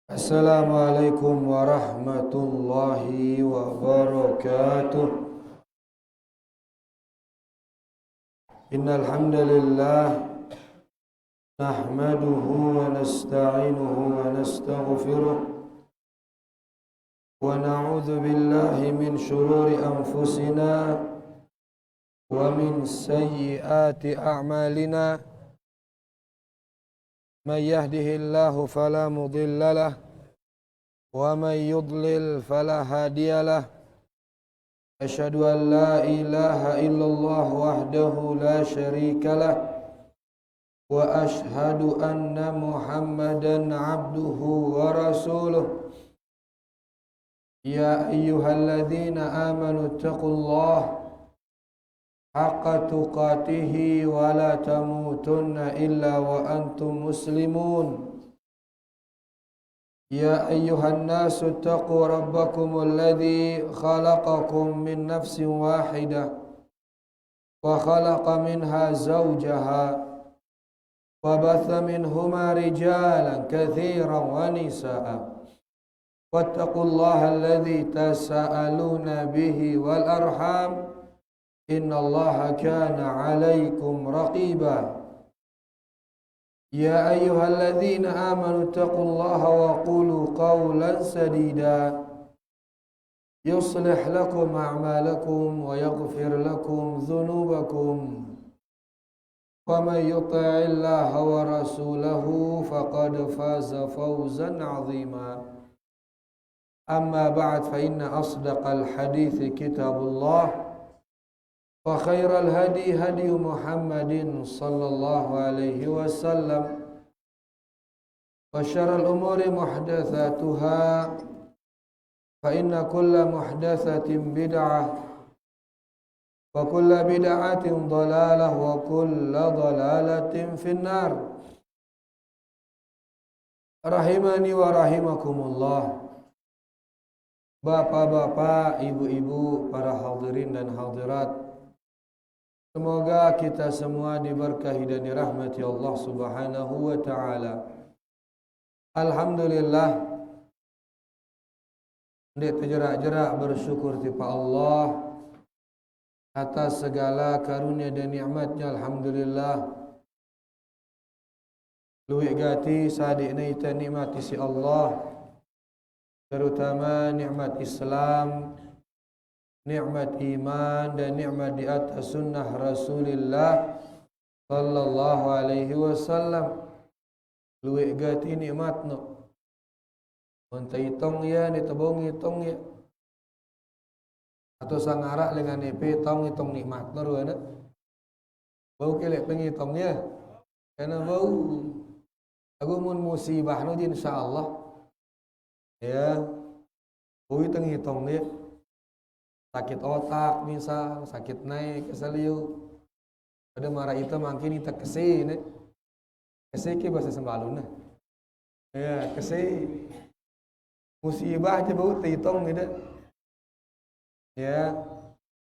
Assalamualaikum warahmatullahi wabarakatuh. Innal hamdalillah nahmaduhu wa nasta'inuhu wa nastaghfiruh wa na'udzu billahi min shururi anfusina wa min sayyiati a'malina. Man yahdihillahu fala mudilla lah wa man yudlil fala hadiya lah. Asyhadu an la ilaha illallah wahdahu la syarika lah wa asyhadu anna Muhammadan abduhu wa rasuluh. Ya ayyuhalladzina amanu taqullaha haqqa tuqatihi wa la tamutunna illa wa antum muslimun. Ya ayyuhan nasu taqu rabbakumul ladzi khalaqakum min nafsin wahidah wa khalaqa minha zawjaha wa batha minhuma rijalan katsiran wa nisaa'a wattaqullaha alladzi tasaaluna bihi wal arham innallaha kana 'alaikum raqiba. Ya ayyuhalladzina amanu taqullaha wa qulu qawlan sadida yuslih lakum a'malakum wa yaghfir lakum dhunubakum wa may yuti'illaha wa rasulahu faqad faza fawzan 'azima. Amma ba'd, fa inna asdaqal hadithi kitabullah wa khairal hadi hadi Muhammadin sallallahu alaihi wasallam wa syarrul umuri muhdatsatuha fa inna kulla muhdatsatin bid'ah wa kulla bid'atin dhalalah wa kulla dhalalatin finnar. Rahimani wa rahimakumullah. Bapak-bapak, ibu-ibu, para hadirin dan hadirat, semoga kita semua diberkahi dan dirahmati Allah Subhanahu wa taala. Alhamdulillah, ndik terjerak-jerak bersyukur kepada Allah atas segala karunia dan nikmatnya. Alhamdulillah, luwih gati sadikna ita nikmati si Allah, terutama nikmat Islam, nikmat iman dan nikmat di atas sunnah Rasulullah sallallahu alaihi wasallam. Luwih gati nikmatna. Mun tong ya ni tabung hitong ya. Atau sangarak dengan EP tong hitong nikmatna ruana. Bau kelek pengitongnya. Karena bau aku mun musibah nu insyaallah. Ya. Bau hitong dia. Sakit otak misal, sakit naik kesaliu. Ada marah itu makin kita kesini. Kese ke bahasa Sembaluna. Ya, kese. Musibah aja bau hitong gitu. Ya.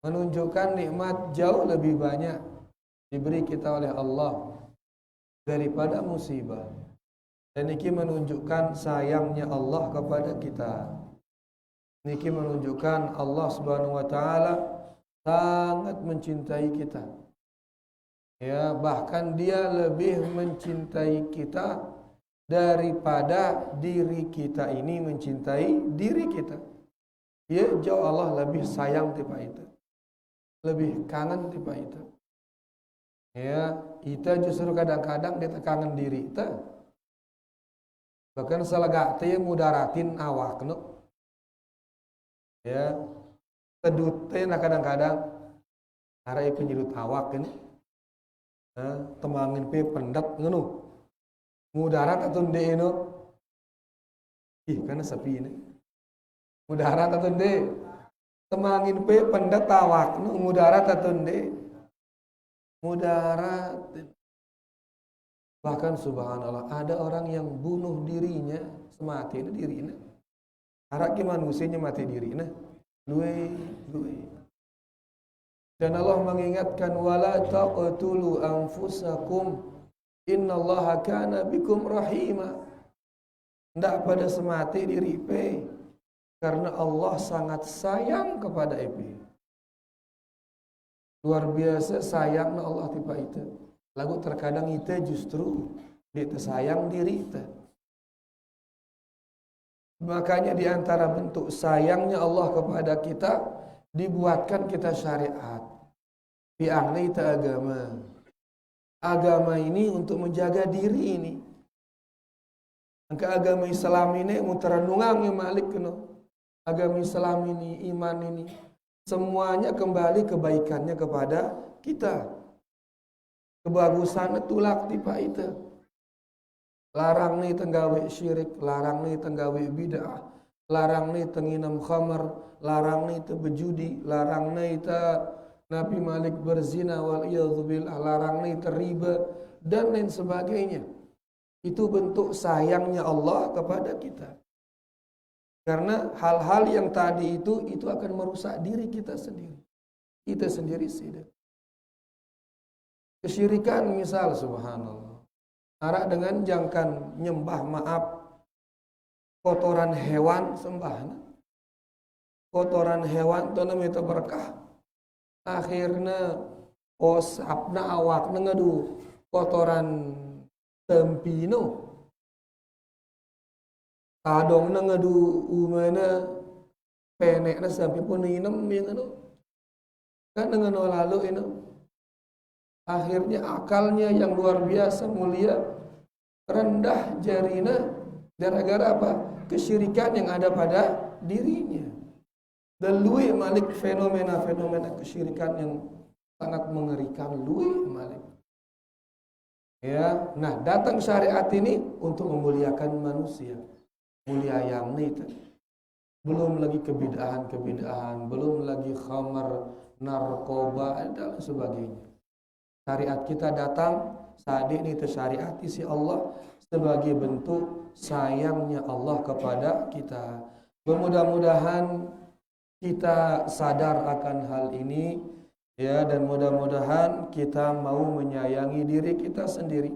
Menunjukkan nikmat jauh lebih banyak diberi kita oleh Allah daripada musibah. Dan ini menunjukkan sayangnya Allah kepada kita. Niki menunjukkan Allah Subhanahu wa taala sangat mencintai kita. Ya, bahkan dia lebih mencintai kita daripada diri kita ini mencintai diri kita. Ya, jauh Allah lebih sayang tipa itu. Lebih kangen tipa itu. Ya, kita justru kadang-kadang kita kangen diri kita. Bahkan salagak teh mudaratin awakna. Ya, tedutin kadang-kadang harai penyedut awak ini, temangin pe pendat ngono, mudarat atau de ino, karena sepi ini, mudarat atau de, temangin pe pendat awak, mudarat atau de, mudarat. Bahkan subhanallah ada orang yang bunuh dirinya semati ini dirinya. Harak manusianya mati diri nah. Luwe. Dan Allah mengingatkan wala taqtulu anfusakum innallaha kana bikum rahima. ndak pada semati diri pe, karena Allah sangat sayang kepada EP. Luar biasa sayangnya Allah tiba itu. Lagu terkadang itu justru dia sayang diri itu. Makanya di antara bentuk sayangnya Allah kepada kita, dibuatkan kita syariat. Biangna itu agama. Agama ini untuk menjaga diri ini. Angka agama Islam ini muterandungang yang malik kena. Agama Islam ini, iman ini, semuanya kembali kebaikannya kepada kita. Kebagusan tulak tipa itu. Larang nih tenggawe syirik, larang nih tenggawe bid'ah, larang nih tenginam khamar, larang nih bejudi, larang nih Nabi Malik berzina wal iyadzubillah, larang nih riba dan lain sebagainya. Itu bentuk sayangnya Allah kepada kita. Karena hal-hal yang tadi itu akan merusak diri kita sendiri. Kita sendiri sih. Kesyirikan misal, subhanallah. Arak dengan jangkan nyembah maaf kotoran hewan sembah. Kotoran hewan itu namanya berkah. Akhirnya osapna awakna ngadu kotoran tempino. Kadong na ngadu umana penek na sampai pun inem yang anu kan dengan lalu ini akhirnya akalnya yang luar biasa mulia rendah jarina gara-gara apa? Kesyirikan yang ada pada dirinya. Dan lui malik fenomena-fenomena kesyirikan yang sangat mengerikan lui malik. Ya, nah datang syariat ini untuk memuliakan manusia. Mulia yang itu. Belum lagi kebid'ahan, belum lagi khamar, narkoba dan sebagainya. Syariat kita datang saat ini syariat isi Allah sebagai bentuk sayangnya Allah kepada kita. Mudah-mudahan kita sadar akan hal ini ya, dan mudah-mudahan kita mau menyayangi diri kita sendiri.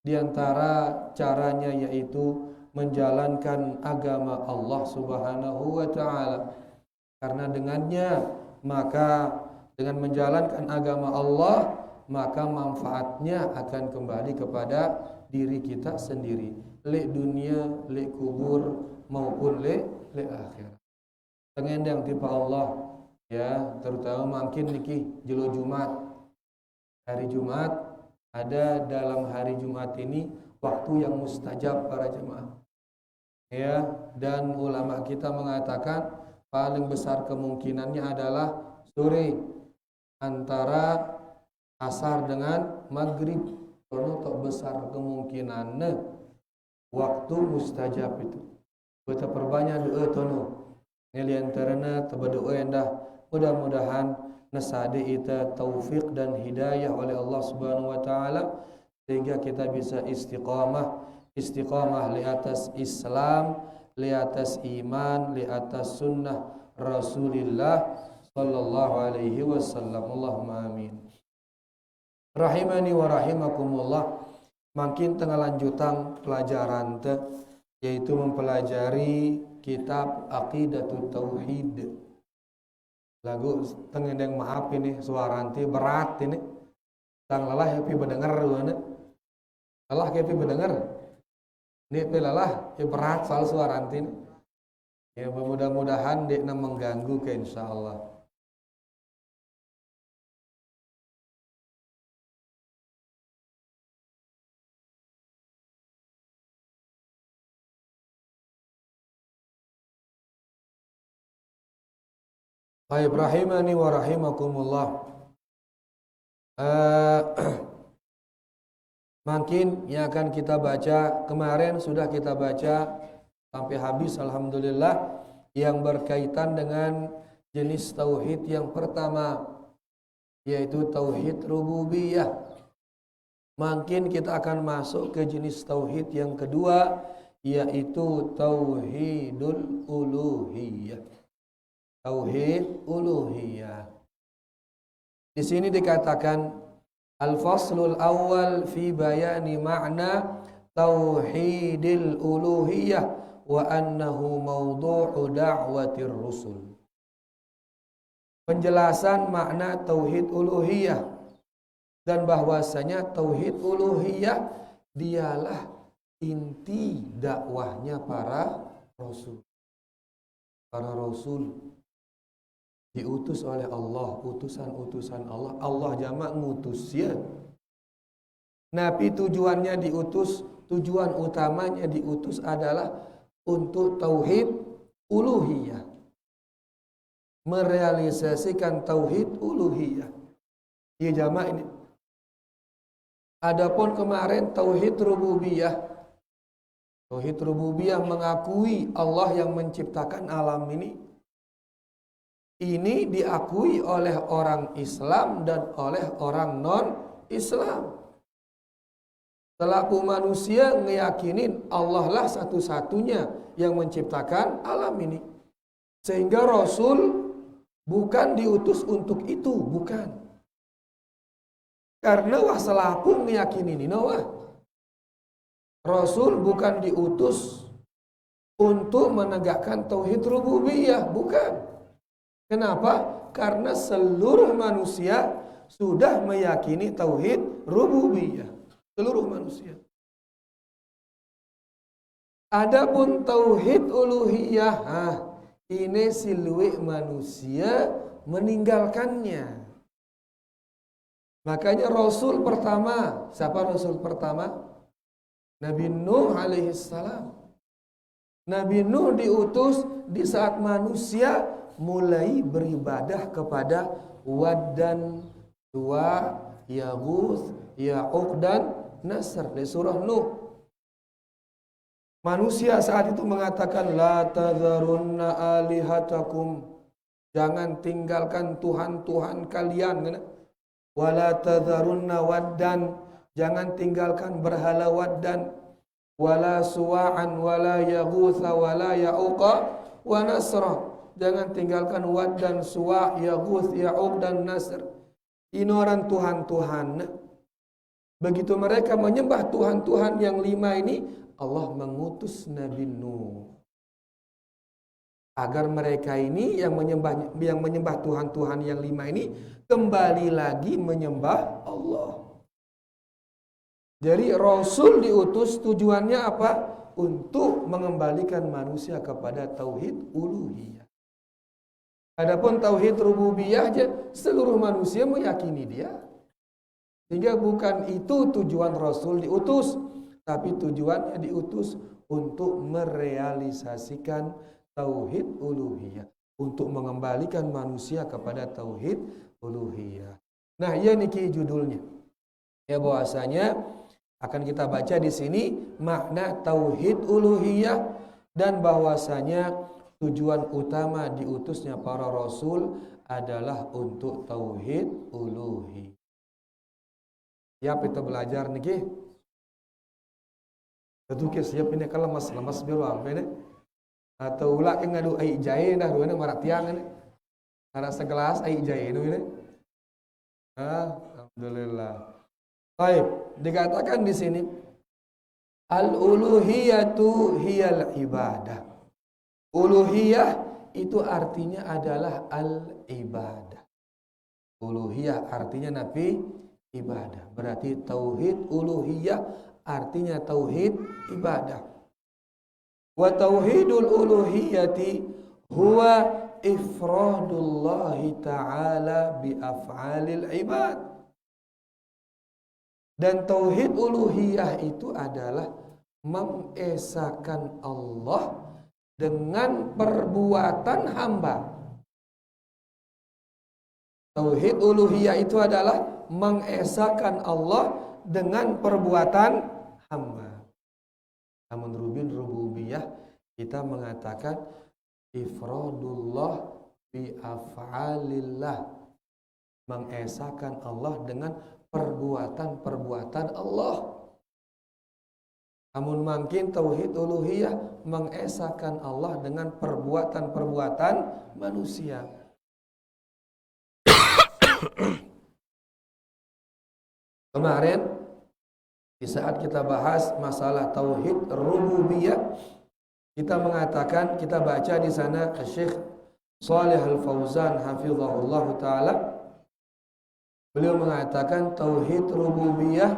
Di antara caranya yaitu menjalankan agama Allah Subhanahu wa taala. Karena dengannya maka dengan menjalankan agama Allah maka manfaatnya akan kembali kepada diri kita sendiri, lek dunia, lek kubur maupun lek akhirat. Tengendang tipe Allah ya, terutama mungkin niki jelo Jumat. Hari Jumat ada dalam hari Jumat ini waktu yang mustajab para jemaah. Ya, dan ulama kita mengatakan paling besar kemungkinannya adalah sore antara asar dengan maghrib. Karena tak besar kemungkinannya waktu mustajab itu. Kita perbanyak doa tono. Nili antarana tabadoa endah. Mudah-mudahan nasade ita taufik dan hidayah oleh Allah Subhanahu wa taala sehingga kita bisa istiqamah li atas Islam, li atas iman, li atas sunnah Rasulullah sallallahu alaihi wasallam. Allahumma amin. Rahimani wa rahimakumullah. Makin tengah lanjutan pelajaran yaitu mempelajari kitab Aqidatut Tauhid. Lagu tengendeng maaf ini suaranti berat ini. Tang lelah happy mendengar wana. Lelah happy mendengar. Ini lelah berat soal suaranti ini. Ya mudah-mudahan dia mengganggu ke insyaallah. Baik, rahimani wa rahimakumullah. Makin yang akan kita baca kemarin sudah kita baca sampai habis alhamdulillah yang berkaitan dengan jenis tauhid yang pertama yaitu tauhid rububiyah. Makin kita akan masuk ke jenis tauhid yang kedua yaitu tauhidul uluhiyah. Tauhid uluhiyah. Di sini dikatakan al-faslul awal fi bayani ma'na tauhidil uluhiyah wa annahu mawdu'u da'watir rusul. Penjelasan makna tauhid uluhiyah dan bahwasanya tauhid uluhiyah dialah inti dakwahnya para rasul. Para rasul diutus oleh Allah, utusan-utusan Allah. Allah jamak ngutus ya. Nabi tujuannya diutus, tujuan utamanya diutus adalah untuk tauhid uluhiyah. Merealisasikan tauhid uluhiyah. Ya jamak ini. Adapun kemarin tauhid rububiyah. Tauhid rububiyah mengakui Allah yang menciptakan alam ini. Ini diakui oleh orang Islam dan oleh orang non-Islam. Selaku manusia ngeyakinin Allah lah satu-satunya yang menciptakan alam ini. Sehingga Rasul bukan diutus untuk itu, bukan. Karena wah selaku ngeyakinin ini, wah. Rasul bukan diutus untuk menegakkan tauhid rububiyah, bukan. Kenapa? Karena seluruh manusia sudah meyakini tauhid rububiyah. Seluruh manusia. Adapun tauhid uluhiyah, ini siluwe manusia meninggalkannya. Makanya Rasul pertama, siapa Rasul pertama? Nabi Nuh alaihissalam. Nabi Nuh diutus di saat manusia mulai beribadah kepada Wad dan Suwa, Yaghus, Ya'uq dan Nasr di surah Nuh. Manusia saat itu mengatakan la tadharunna alihatakum, jangan tinggalkan Tuhan-Tuhan kalian. Wala tadharunna waddan, jangan tinggalkan berhala Waddan. Wala Suwa'an wala Yaghutha wala Ya'uqa wa Nasra, jangan tinggalkan Wad dan Suwa', Yaghuth, Ya'uq dan Nasr. Ini orang Tuhan-Tuhan. Begitu mereka menyembah Tuhan-Tuhan yang 5 ini, Allah mengutus Nabi Nuh agar mereka ini yang menyembah Tuhan-Tuhan yang 5 ini kembali lagi menyembah Allah. Jadi Rasul diutus tujuannya apa? Untuk mengembalikan manusia kepada tauhid uluhiyah. Adapun tauhid rububiyah aja seluruh manusia meyakini dia. Sehingga bukan itu tujuan Rasul diutus, tapi tujuannya diutus untuk merealisasikan tauhid uluhiyah, untuk mengembalikan manusia kepada tauhid uluhiyah. Nah, ya niki judulnya. Ya bahwasanya akan kita baca di sini makna tauhid uluhiyah dan bahwasanya tujuan utama diutusnya para rasul adalah untuk tauhid uluhiyah. Siap kita belajar niki? Tentu ke siap ini kalau lemas biru apa ini? Atau ulah ke ngadu ai jahe dah dua marak tiang ini. Ada segelas ai jahe ini. Alhamdulillah. Baik, dikatakan di sini al-uluhiyatu hiyal ibadah. Uluhiyah itu artinya adalah al-ibadah. Uluhiyah artinya nabi ibadah. Berarti tauhid uluhiyah artinya tauhid ibadah. Wa tauhidul uluhiyati huwa ifradullahi ta'ala bi af'alil ibad. Dan tauhid uluhiyah itu adalah mengesahkan Allah dengan perbuatan hamba. Tauhid uluhiyah itu adalah mengesahkan Allah dengan perbuatan hamba. Namun rububiyah kita mengatakan ifradullah bi af'alillah, mengesahkan Allah dengan perbuatan-perbuatan Allah. Namun makin tauhid uluhiyah mengesahkan Allah dengan perbuatan-perbuatan manusia. Kemarin Di saat kita bahas masalah tauhid rububiyah, kita mengatakan, kita baca di sana Syekh Shalih Al-Fauzan hafizahullah taala, beliau mengatakan tauhid rububiyah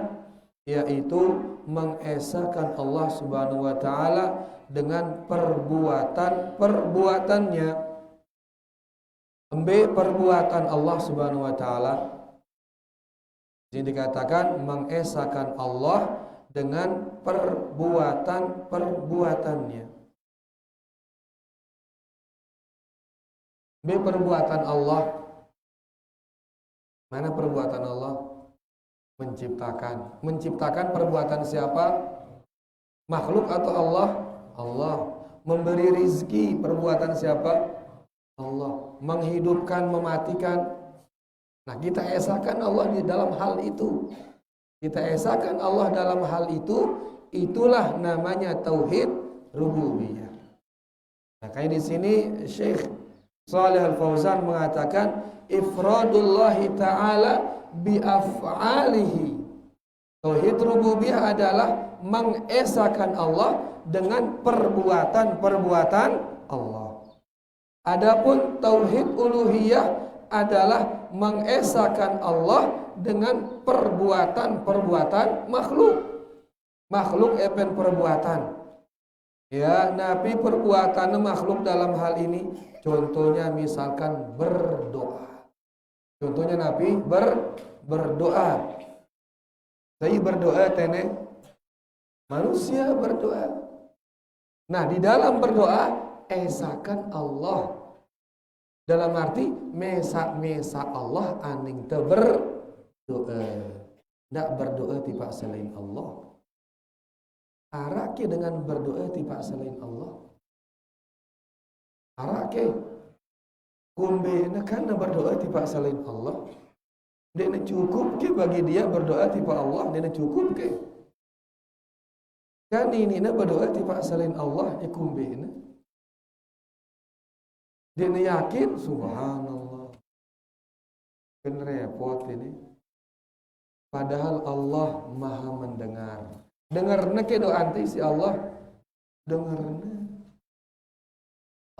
yaitu mengesahkan Allah Subhanahu wa taala dengan perbuatan-perbuatannya. Perbuatan Allah Subhanahu wa taala ini dikatakan mengesahkan Allah dengan perbuatan-perbuatannya. Perbuatan Allah. Mana perbuatan Allah? Menciptakan. Menciptakan perbuatan siapa? Makhluk atau Allah? Allah. Memberi rizki, perbuatan siapa? Allah. Menghidupkan, mematikan. Nah, kita esahkan Allah di dalam hal itu. Kita esahkan Allah dalam hal itu, itulah namanya tauhid rububiyah. Nah, kayak di sini Syekh Shalih Al-Fauzan mengatakan ifradullahi ta'ala bi af'alihi. Tauhid rububiyah adalah mengesahkan Allah dengan perbuatan-perbuatan Allah. Adapun tauhid uluhiyah adalah mengesahkan Allah dengan perbuatan-perbuatan makhluk. Makhluk epen perbuatan. Ya, nabi perbuatan makhluk dalam hal ini contohnya misalkan berdoa. Contohnya nabi berdoa. Saya berdoa tene manusia berdoa. Nah, di dalam berdoa esahkan Allah. Dalam arti mesa Allah aning te berdoa. Ndak berdoa tiba selain Allah. Arake dengan berdoa tiba selain Allah. Arake kumbe karena berdoa tiba selain Allah. Dia cukup ke bagi dia berdoa tiba Allah. Dia cukup ke. Kan ini berdoa tiba selain Allah kumbe ini. Dia yakin, subhanallah. Kan repot ini. Padahal Allah maha mendengar. Dengarna ke doa anti si Allah. Dengarna.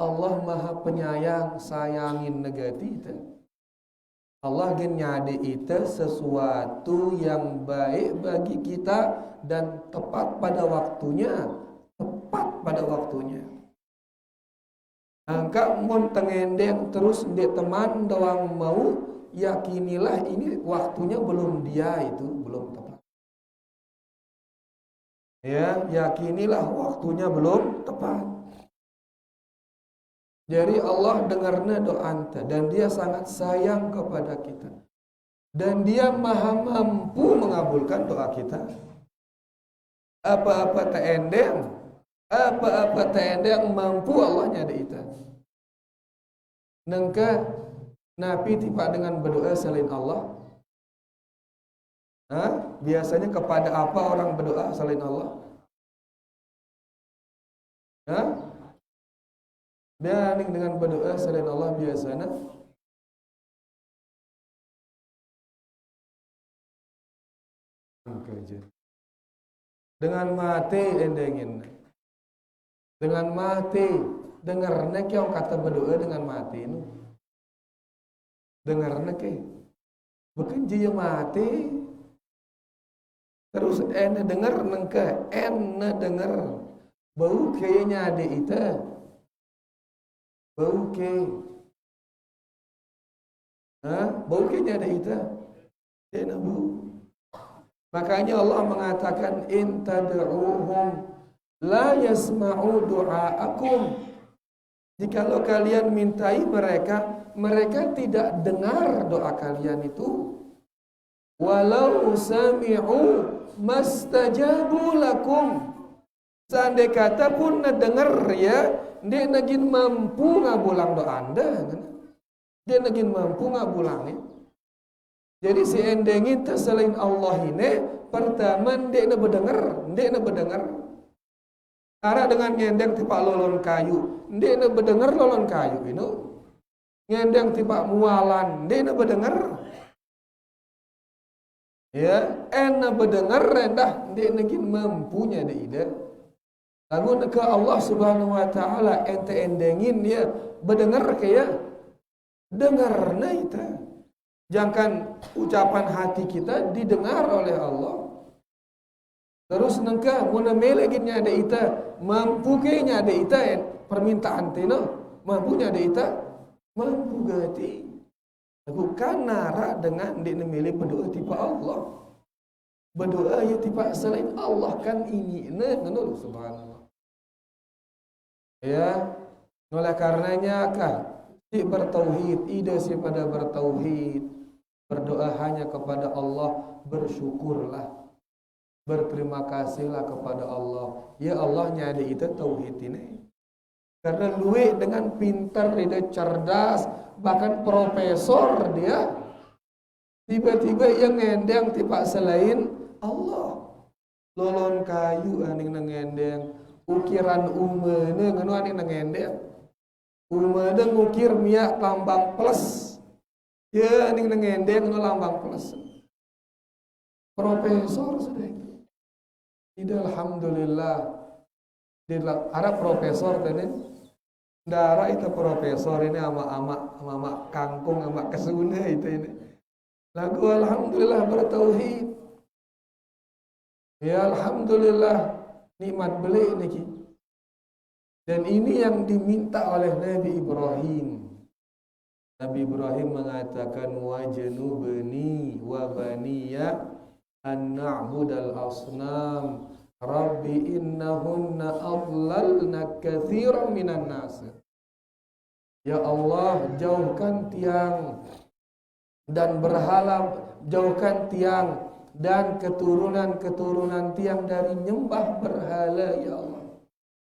Allah maha penyayang, sayangin negati itu. Allah gen nyade itu sesuatu yang baik bagi kita dan tepat pada waktunya. Tepat pada waktunya. Angka mun tengendeng terus dia teman doang mau, yakinilah ini waktunya belum dia itu belum tepat. Ya, yakinilah waktunya belum tepat. Jadi Allah dengarnya doa anta dan dia sangat sayang kepada kita. Dan dia maha mampu mengabulkan doa kita. Apa-apa teendeng mampu Allah nyada itu. Nengka Nabi tiba dengan berdoa selain Allah. Biasanya kepada apa orang berdoa selain Allah? Dia dengan berdoa selain Allah biasanya. Dengan mati endengin. Dengan mati. Dengarnya ke orang kata berdoa dengan mati ini. Dengarnya ke. Bukan dia mati. Terus ene dengar nengke. Ene dengar. Bau kayaknya ada itu. Bau ke. Bau kayaknya ada itu. Dia bau. Makanya Allah mengatakan in tad'uhum la yasma'u du'aakum. Jikalau kalian mintai mereka, mereka tidak dengar doa kalian itu. Walau sami'u mastajabu lakum. Seandai kata pun dengar ya, dia nagin mampu ngabulang doa Anda. Dia nagin mampu ngabulangnya. Jadi si endeng itu selain Allah ini, pertama dia nak berdengar. Ara dengan ngendeng tipak lolon kayu, dia nak berdengar lolon kayu ini. Ngendeng tipak mualan, dia nak berdengar. Ya, ena berdengar rendah dia negin mampunya dia ida. Lagu neka Allah Subhanahu wa taala ente endengin dia berdengar kaya dengar na ita. Jangan ucapan hati kita didengar oleh Allah. Terus nengka muna melegitnya ada ita mampu kayaknya ada ita permintaan tino mampunya ada ita mampu gati. Aku kan nara dengan dia memilih berdoa tipe Allah. Berdoa ya tipe selain Allah kan ini ngenul subhanallah. Ya, oleh karenanya si bertauhid, ide si pada bertauhid, berdoa hanya kepada Allah, bersyukurlah, berterima kasihlah kepada Allah. Ya Allah nyada itu tauhid ini. Karena luwe dengan pintar, dia cerdas, bahkan profesor dia, tiba-tiba yang ngendeng tipe selain Allah. Lolon kayu aning ngendeng, ukiran umene nganu aning ngendeng. Umene ngukir miak lambang plus. Ya aning ngendeng nganu lambang plus. Profesor sudah. Tidak alhamdulillah. Di Arab profesor tadi. Dara itu profesor ini ama kangkung ama kesuna itu ini. Lagu alhamdulillah bertauhid. Ya alhamdulillah nikmat beli niki. Dan ini yang diminta oleh Nabi Ibrahim. Nabi Ibrahim mengatakan wajnubni wa baniya an na'budal asnam. Rabbi innahunna adlalna katsiran minan nas. Ya Allah, jauhkan tiang dan berhala, jauhkan tiang dan keturunan-keturunan tiang dari nyembah berhala ya Allah.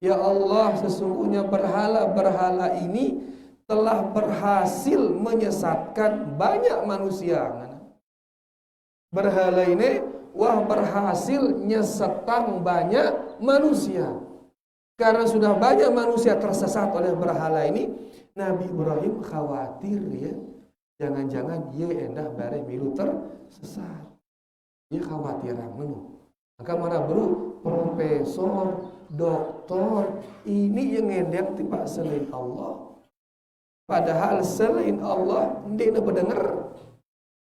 Ya Allah, sesungguhnya berhala-berhala ini telah berhasil menyesatkan banyak manusia. Berhala ini berhasil nyesetang banyak manusia. Karena sudah banyak manusia tersesat oleh berhala ini, Nabi Ibrahim khawatir ya, jangan-jangan dia endah bare milu tersesat. Dia khawatir menu. Maka mana bro, profesor, doktor, ini yang endang tiba selain Allah. Padahal selain Allah, dia berdengar.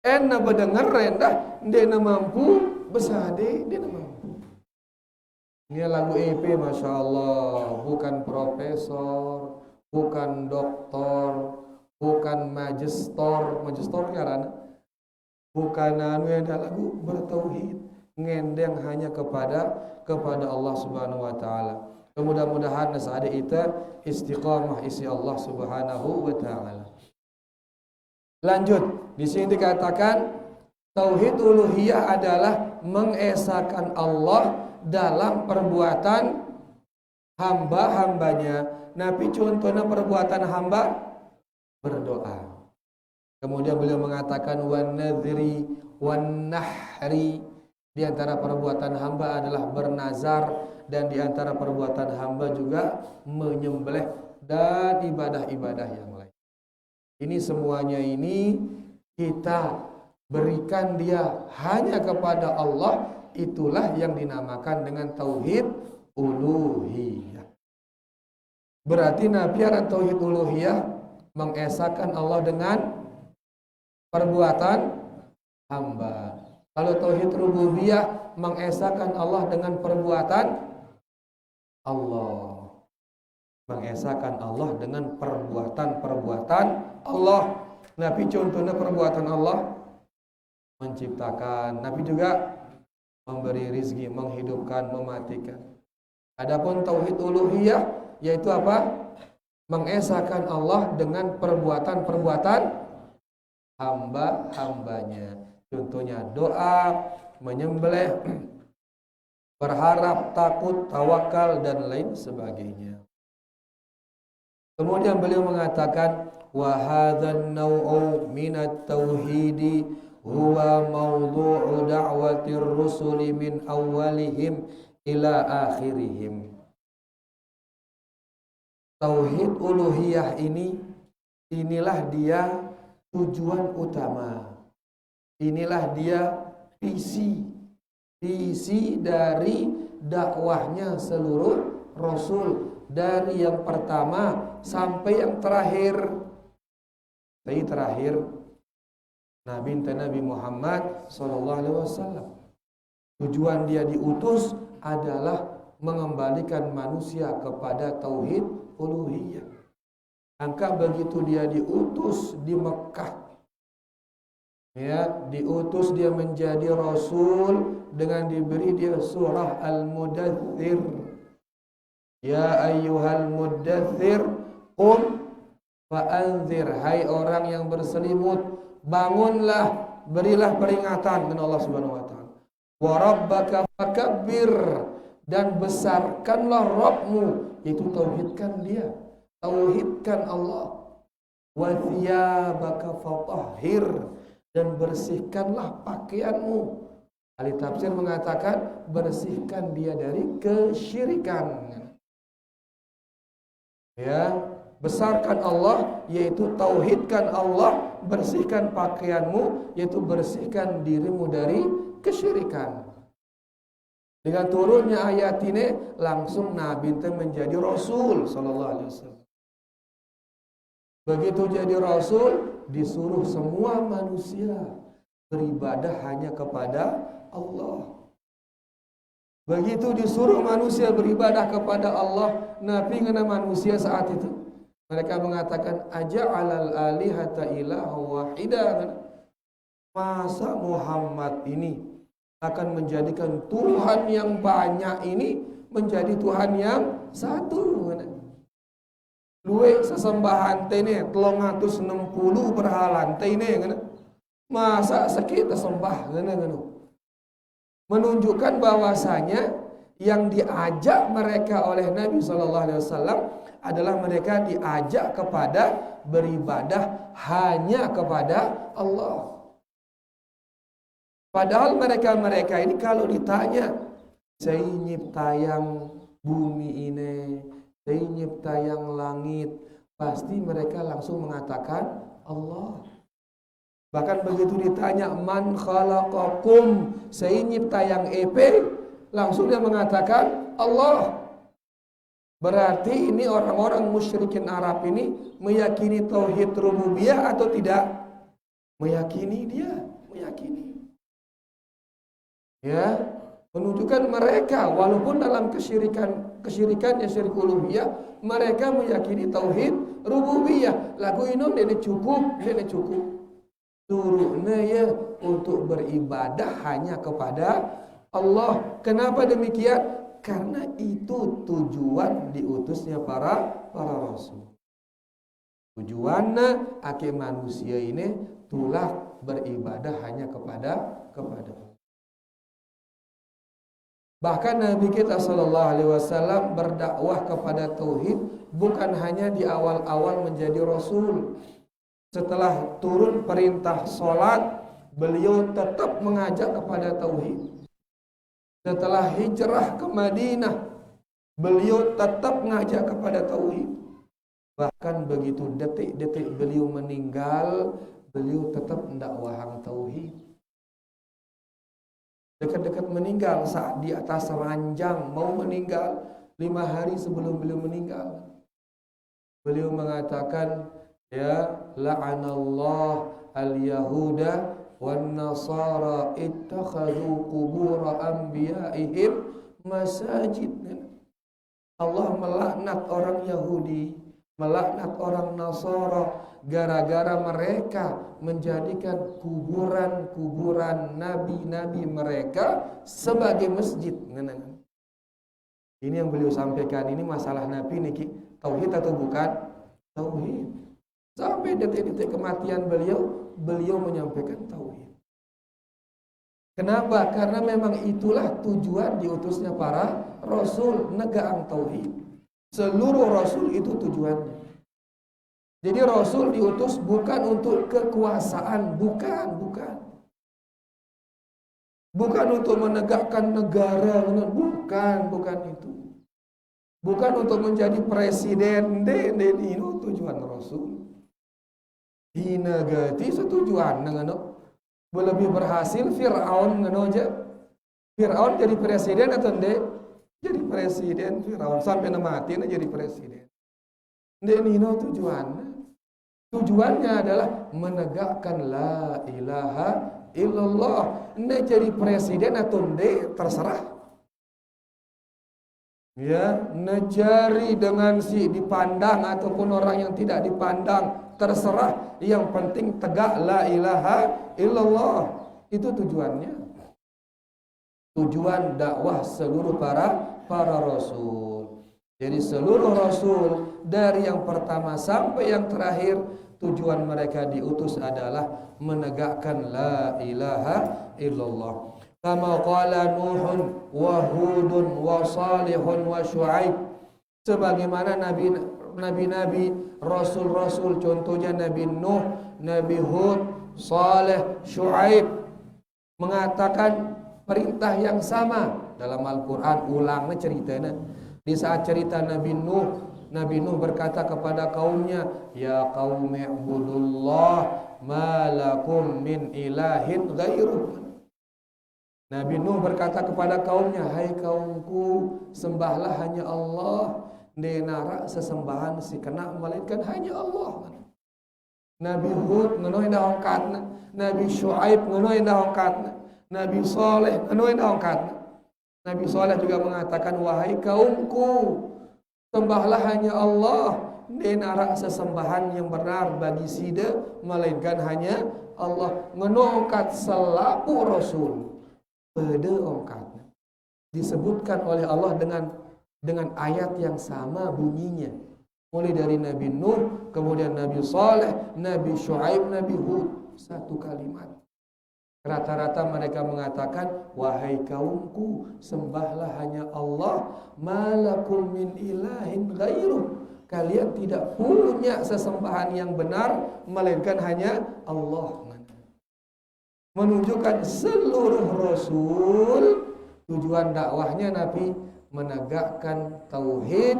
Ena berdengar rendah, dia mampu besade, dia mampu. Ini lagu EP Masya Allah, bukan profesor, bukan doktor, bukan majestor karena bukan anu yang ada lagu bertauhid, ngendeng hanya kepada Allah Subhanahu wa taala. Mudah-mudahan saat itu istiqamah isi Allah Subhanahu wa taala. Lanjut, di sini dikatakan tauhid uluhiyah adalah mengesahkan Allah dalam perbuatan hamba-hambanya. Nabi contohnya perbuatan hamba berdoa. Kemudian beliau mengatakan wan nadhri wan nahri. Di antara perbuatan hamba adalah bernazar dan di antara perbuatan hamba juga menyembelih dan ibadah-ibadah yang lain. Ini semuanya ini kita berikan dia hanya kepada Allah, itulah yang dinamakan dengan tauhid uluhiyah. Berarti Nabi ada tauhid uluhiyah mengesahkan Allah dengan perbuatan hamba. Kalau tauhid rububiyah mengesahkan Allah dengan perbuatan Allah. Mengesahkan Allah dengan perbuatan Allah. Nabi contohnya perbuatan Allah menciptakan. Nabi juga memberi rizki, menghidupkan, mematikan. Adapun tauhid uluhiyah yaitu apa? Mengesahkan Allah dengan perbuatan-perbuatan hamba-hambanya. Contohnya doa, menyembelih, berharap, takut, tawakal dan lain sebagainya. Kemudian beliau mengatakan wa hadzan naw'u minat tauhidi huwa mawdu'u da'watir rusuli min awwalihim ila akhirihim. Tauhid uluhiyah inilah dia tujuan utama. Inilah dia visi dari dakwahnya seluruh Rasul, dari yang pertama sampai yang terakhir. Dari terakhir Nabi Muhammad SAW. Tujuan dia diutus adalah mengembalikan manusia kepada tauhid uluhiyah. Maka begitu dia diutus di Mekah, ya, diutus dia menjadi Rasul dengan diberi dia surah Al-Mudaththir. Ya ayyuhal mudaththir qum fa'anzir, hai orang yang berselimut, bangunlah, berilah peringatan dengan Allah Subhanahu wa taala. Wa rabbaka fakabbir, dan besarkanlah Rabbmu, itu tauhidkan dia, tauhidkan Allah. Wa thiyabaka fatahhir, dan bersihkanlah pakaianmu. Ahli tafsir mengatakan bersihkan dia dari kesyirikan. Ya, besarkan Allah yaitu tauhidkan Allah, bersihkan pakaianmu yaitu bersihkan dirimu dari kesyirikan. Dengan turunnya ayat ini langsung Nabi itu menjadi Rasul sallallahu alaihi wasallam. Begitu jadi Rasul, disuruh semua manusia beribadah hanya kepada Allah. Begitu disuruh manusia beribadah kepada Allah, Nabi kena manusia saat itu, mereka mengatakan aja'alal alihata ilaha wahida. Masa Muhammad ini akan menjadikan Tuhan yang banyak ini menjadi Tuhan yang satu? Luwe sesembahan tene 360 berhalan tene, masa sakit sembah menunjukkan bahwasanya yang diajak mereka oleh Nabi SAW adalah mereka diajak kepada beribadah hanya kepada Allah. Padahal mereka ini kalau ditanya, saya nyiptayang bumi ini, saya nyiptayang langit, pasti mereka langsung mengatakan Allah. Bahkan begitu ditanya man khalaqakum, saya nyiptayang langsung dia mengatakan Allah. Berarti ini orang-orang musyrikin Arab ini meyakini tauhid rububiyah atau tidak? Meyakini, dia meyakini. Ya, menunjukkan mereka walaupun dalam kesyirikannya syirik uluhiyah, mereka meyakini tauhid rububiyah. Lagu ini dia cukup. Turunnya ya untuk beribadah hanya kepada Allah. Kenapa demikian? Karena itu tujuan diutusnya para rasul. Tujuannya akhir manusia ini tulah beribadah hanya kepada Allah. Bahkan Nabi kita sallallahu alaihi wasallam berdakwah kepada tauhid bukan hanya di awal-awal menjadi rasul. Setelah turun perintah sholat, beliau tetap mengajak kepada tauhid. Setelah hijrah ke Madinah, beliau tetap mengajak kepada tauhid. Bahkan begitu detik-detik beliau meninggal, beliau tetap mendakwahkan tauhid. Dekat-dekat meninggal, saat di atas ranjang mau meninggal, 5 hari sebelum beliau meninggal, beliau mengatakan, ya la'anallah al-yahuda wan nasara ittakhadhu qubur anbiya'ihim masajid. Allah melaknat orang Yahudi, melaknat orang Nasara gara-gara mereka menjadikan kuburan nabi-nabi mereka sebagai masjid. Ini yang beliau sampaikan ini masalah nabi niki tauhid atau bukan? Tauhid. Sampai detik-detik kematian beliau menyampaikan tauhid. Kenapa? Karena memang itulah tujuan diutusnya para rasul, negaan tauhid. Seluruh rasul itu tujuannya. Jadi rasul diutus bukan untuk kekuasaan, bukan. Bukan untuk menegakkan negara, bukan itu. Bukan untuk menjadi presiden, itu tujuan rasul. Hinagati setujuan dengan Lebih berhasil Fir'aun ngenoja. Fir'aun jadi presiden atau ndek? Jadi presiden Fir'aun sampai mati jadi presiden. Ndek nino tujuannya. Tujuannya adalah menegakkan la ilaha illallah. Ndek jadi presiden atau ndek terserah. Ya, nejari dengan si dipandang ataupun orang yang tidak dipandang terserah. Yang penting tegak la ilaha illallah. Itu tujuannya. Tujuan dakwah seluruh para rasul. Jadi seluruh rasul dari yang pertama sampai yang terakhir tujuan mereka diutus adalah menegakkan la ilaha illallah. Kama qala Nuhun wa Hudun wa Salihun wa Syuaib. Sebagaimana nabi-nabi, rasul-rasul, contohnya Nabi Nuh, Nabi Hud, Saleh, Syuaib mengatakan perintah yang sama dalam Al-Quran. Ulangnya ceritanya di saat cerita Nabi Nuh berkata kepada kaumnya, ya qaumi ibudullah ma lakum min ilahin ghairuh. Nabi Nuh berkata kepada kaumnya, hai kaumku, sembahlah hanya Allah, denara sesembahan si kena melainkan hanya Allah. Nabi Hud ngenoy dahongkatna, Nabi Syuaib ngenoy dahongkatna, Nabi Saleh ngenoy dahongkatna. Nabi Saleh juga mengatakan, wahai kaumku, sembahlah hanya Allah, denara sesembahan yang benar bagi sida melainkan hanya Allah. Ngenongkat selaku rasul pada ongkatnya disebutkan oleh Allah dengan ayat yang sama bunyinya, mulai dari Nabi Nuh, kemudian Nabi Saleh, Nabi Syuaib, Nabi Hud, satu kalimat. Rata-rata mereka mengatakan, wahai kaumku, sembahlah hanya Allah, malakum min ilahin ghairuh. Kalian tidak punya sesembahan yang benar melainkan hanya Allah. Menunjukkan seluruh rasul tujuan dakwahnya Nabi menegakkan tauhid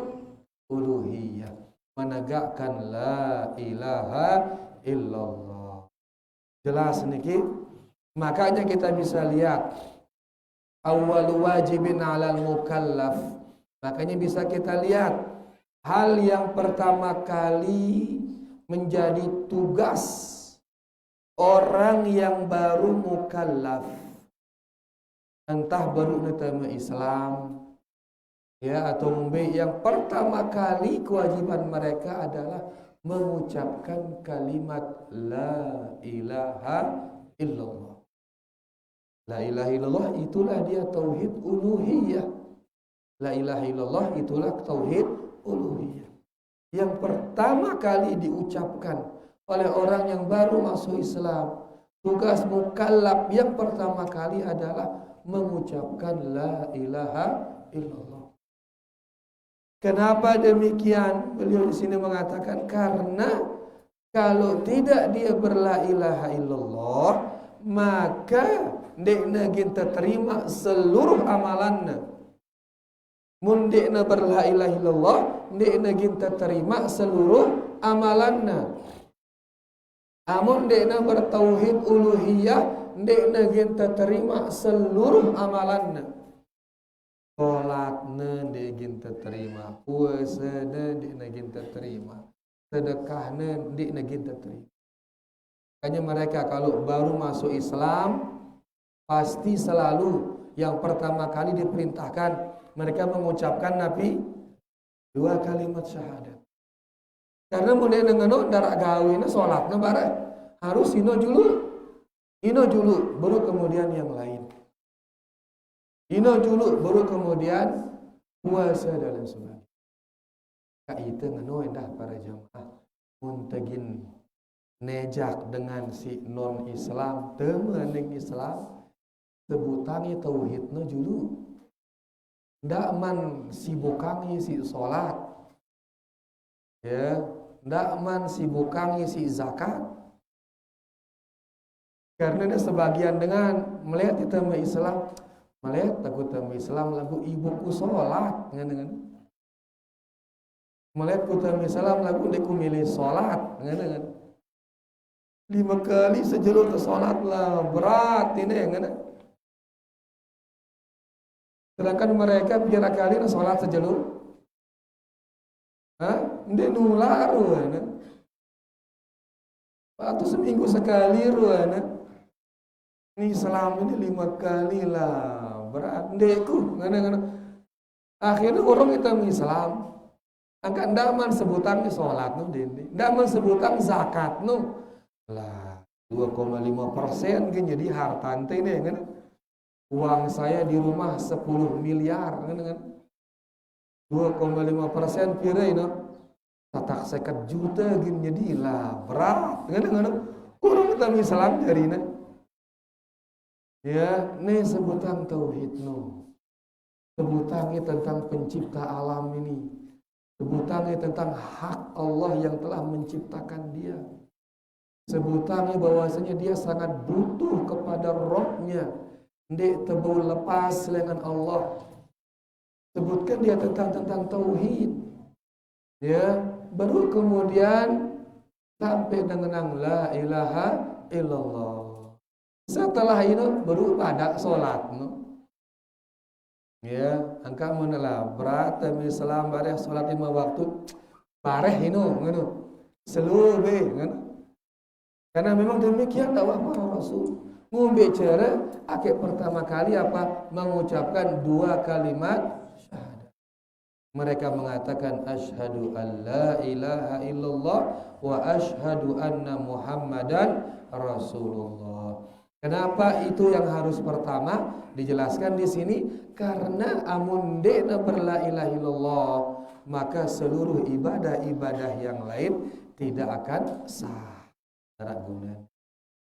uluhiyah, menegakkan la ilaha illallah. Jelas niki? Makanya kita bisa lihat awwalu wajibin 'alal mukallaf. Makanya bisa kita lihat hal yang pertama kali menjadi tugas orang yang baru mukallaf, entah baru menerima Islam ya atau mungkin yang pertama kali kewajiban mereka adalah mengucapkan kalimat la ilaha illallah. La ilaha illallah itulah dia tauhid uluhiyah. La ilaha illallah itulah tauhid uluhiyah. Yang pertama kali diucapkan oleh orang yang baru masuk Islam. Tugas mukallaf yang pertama kali adalah mengucapkan la ilaha illallah. Kenapa demikian? Beliau di sini mengatakan karena kalau tidak dia berla ilaha illallah, maka ndekna ginta terima seluruh amalanna. Mun ndekna berla ilaha illallah, ndekna ginta terima seluruh amalanna. Amun dekna bertauhid uluhiyah, dekna ginta terima seluruh amalanna. Salatna dekna ginta terima, puasana dekna ginta terima, sedekahna dekna ginta terima. Makanya mereka kalau baru masuk Islam pasti selalu yang pertama kali diperintahkan mereka mengucapkan Nabi 2 kalimat syahadat. Karena mulai dengan darak gawina sholatnya bareng harus ino dulu baru kemudian yang lain. Ino dulu baru kemudian puasa dan sebagainya. Kak itu ngenoin dah para jamaah muntagin nejak dengan si non Islam temening Islam sebutangi tauhidna dulu. Ndak man sibukangi si sholat. Ya, ndak man sibukangi si zakat. Karena ada sebagian dengan melihat kita Islam, melihat takut sama Islam lagu ibuku sholat dengan melihat kita Islam lagu deku milih sholat dengan 5 kali sejelur ke sholat lah, berat ini yang mana? Sedangkan mereka berapa kali sholat sejelur? Hah? Dia nular ruana. Atau seminggu sekali ruana. Ini Islam ini 5 kali lah, berat. Ndeku, ngana. Akhirnya orang kita Islam. Angkat ndaman sebutan sholat nu dende. Ndaman sebutan zakat nu. Lah 2,5% kan jadi harta ente nih kan. Uang saya di rumah 10 miliar kan. 2,5% pira ini. Tatak 50 juta gini jadi lah berat kan. Orang kita Islam dari ini. Ya, nih sebutan tauhid nu. Sebutannya tentang pencipta alam ini. Sebutannya tentang hak Allah yang telah menciptakan dia. Sebutannya bahwasanya dia sangat butuh kepada Rabb-nya. Ndek tebau lepas dengan Allah. Sebutkan dia tentang tauhid. Ya, baru kemudian sampai dengan la ilaha illallah. Setelah itu baru pada sholat. No? Ya, angka mana berat demi Islam bareh salat 5 waktu bareh inu ngono. Seluruh be ngono. Karena memang demikian dakwah para rasul. Ngombe cara akhir pertama kali apa? Mengucapkan 2 kalimat syahadat. Mereka mengatakan asyhadu an la ilaha illallah wa asyhadu anna Muhammadan Rasulullah. Kenapa itu yang harus pertama dijelaskan di sini? Karena amun dena berla ilaha illallah, maka seluruh ibadah-ibadah yang lain tidak akan sah. Guna.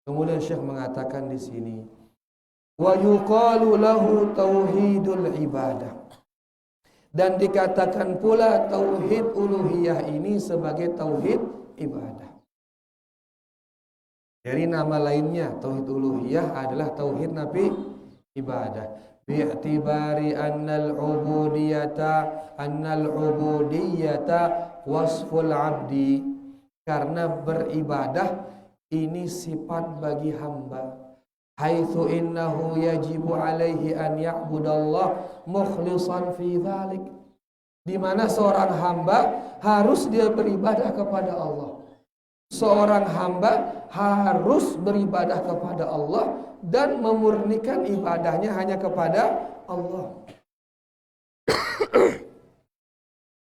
Kemudian Syekh mengatakan di sini, wa yuqalu lahu tauhidul ibadah. Dan dikatakan pula tauhid uluhiyah ini sebagai tauhid ibadah. Dari nama lainnya tauhid uluhiyah adalah tauhid nabi ibadah. Bi'tibari annal ubudiyata wasful abdi. Karena beribadah ini sifat bagi hamba. Haitsu innahu yajibu alaihi an ya'budallah mukhlishan fi dzalik. Di mana seorang hamba harus dia beribadah kepada Allah. Seorang hamba harus beribadah kepada Allah dan memurnikan ibadahnya hanya kepada Allah.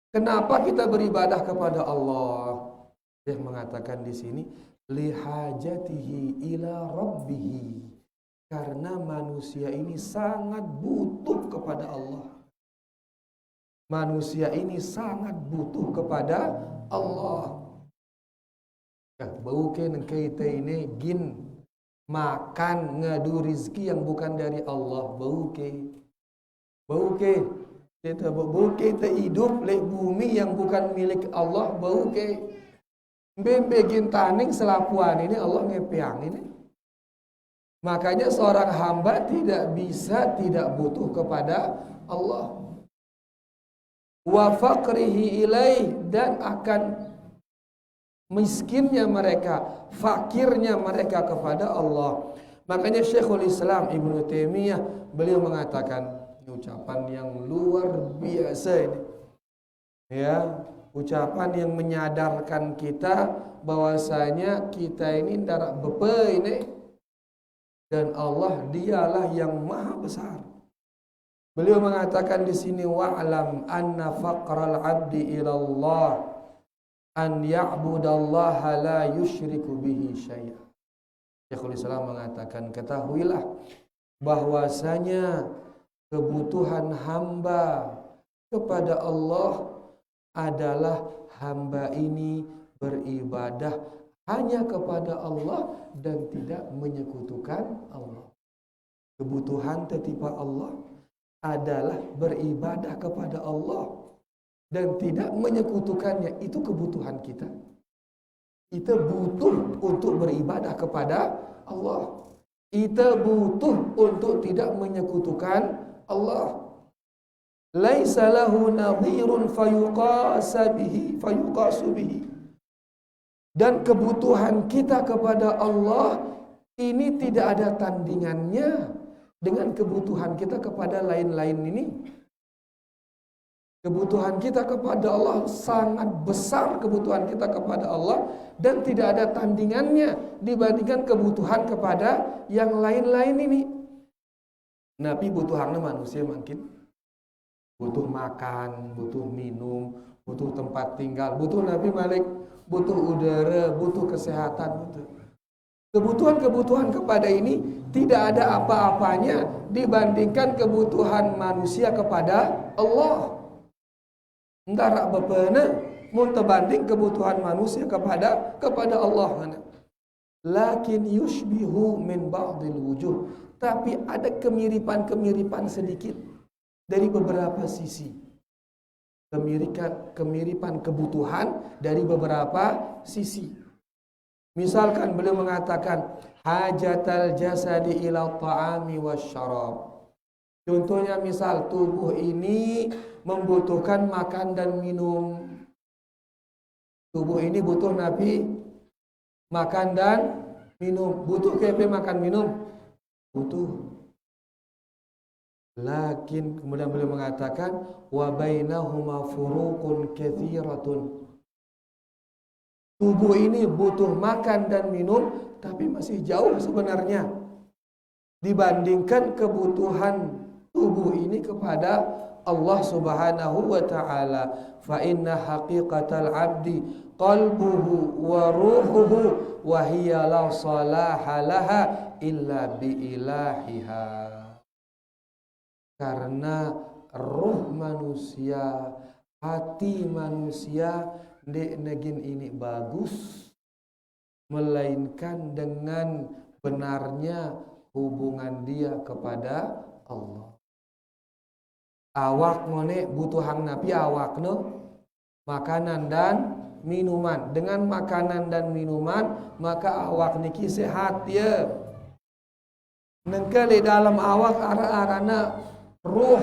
Kenapa kita beribadah kepada Allah? Dia mengatakan di sini lihajatihi ila rabbih. Karena manusia ini sangat butuh kepada Allah. Manusia ini sangat butuh kepada Allah. Ya, bukan kita ini gin makan ngadu rizki yang bukan dari Allah. Bukan kita hidup di bumi yang bukan milik Allah. Bukan begin taning selapuan ini Allah ngepiang ini. Makanya seorang hamba tidak bisa tidak butuh kepada Allah. Wa faqrihi ilaih, dan akan miskinnya mereka, fakirnya mereka kepada Allah. Makanya Syekhul Islam Ibnu Taimiyah beliau mengatakan ucapan yang luar biasa ini. Ya, ucapan yang menyadarkan kita bahwasanya kita ini ndarak bepe ini dan Allah dialah yang maha besar. Beliau mengatakan di sini wa'lam anna faqral 'abdi ila Allah an ya'budallaha la yusyriku bihi syai'a. Syekhul Islam mengatakan, ketahuilah bahwasanya kebutuhan hamba kepada Allah adalah hamba ini beribadah hanya kepada Allah dan tidak menyekutukan Allah. Kebutuhan tetipa Allah adalah beribadah kepada Allah dan tidak menyekutukannya. Itu kebutuhan kita. Kita butuh untuk beribadah kepada Allah. Kita butuh untuk tidak menyekutukan Allah. Laisa lahu nadhirun fayuqasu bihi. Dan kebutuhan kita kepada Allah ini tidak ada tandingannya dengan kebutuhan kita kepada lain-lain ini. Kebutuhan kita kepada Allah sangat besar, kebutuhan kita kepada Allah, dan tidak ada tandingannya dibandingkan kebutuhan kepada yang lain-lain ini. Nabi butuhannya manusia makin butuh makan, butuh minum, butuh tempat tinggal, butuh Nabi Malik, butuh udara, butuh kesehatan, butuh. Kebutuhan-kebutuhan kepada ini tidak ada apa-apanya dibandingkan kebutuhan manusia kepada Allah. Entara bapana mun terbanding kebutuhan manusia kepada Allah. Lakin yushbihu min ba'dil wujuh. Tapi ada kemiripan-kemiripan sedikit dari beberapa sisi. Kemiripan kebutuhan dari beberapa sisi. Misalkan beliau mengatakan hajatal jasadi ila ta'ami wasyarab. Contohnya misal tubuh ini membutuhkan makan dan minum. Tubuh ini butuh Nabi makan dan minum. Butuh KP makan minum? Butuh. Lakin kemudian beliau mengatakan wa bainahuma furuqun katsiratun. Tubuh ini butuh makan dan minum, tapi masih jauh sebenarnya dibandingkan kebutuhan tubuh ini kepada Allah Subhanahu wa taala. Fa inna haqiqatal abdi qalbuhu wa ruhuhu wa hiya la salaha laha illa bi ilahiha. Karena roh manusia, hati manusia ndek negin ini bagus melainkan dengan benarnya hubungan dia kepada Allah. Awak mone butuhan Nabi awak no makanan dan minuman. Dengan makanan dan minuman maka awak niki sehat ya. Nengkali dalam awak arana ruh,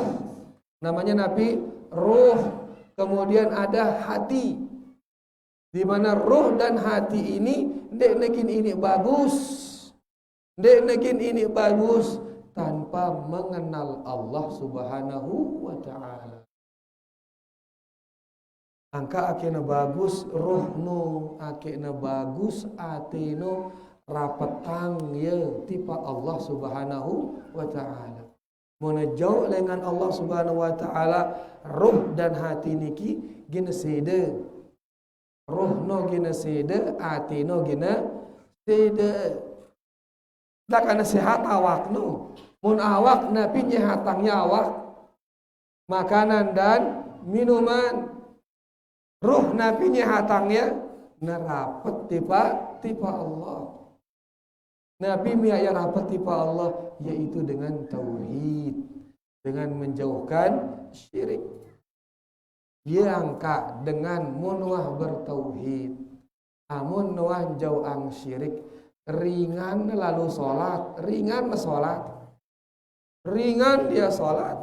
namanya Nabi ruh. Kemudian ada hati, di mana ruh dan hati ini dek negin ini bagus, dek negin ini bagus tanpa mengenal Allah Subhanahu wa ta'ala. Angka akena bagus rohno, akena bagus ateno rapetang ya tipa Allah Subhanahu wa ta'ala. Mona jauh dengan Allah Subhanahu wa ta'ala, roh dan hati niki gina sede. Rohno gina sede, ateno gina sede. Tak kana sehat awak no. Mun awak Nabi nyehatangnya awak makanan dan minuman. Ruh Nabi nyehatangnya nerapet tipa Allah. Nabi miaya rapat tipa Allah yaitu dengan tauhid, dengan menjauhkan syirik. Dia angka dengan munwah bertauhid. Amun nuah jauh ang syirik ringan lalu sholat, ringan sholat, ringan dia sholat,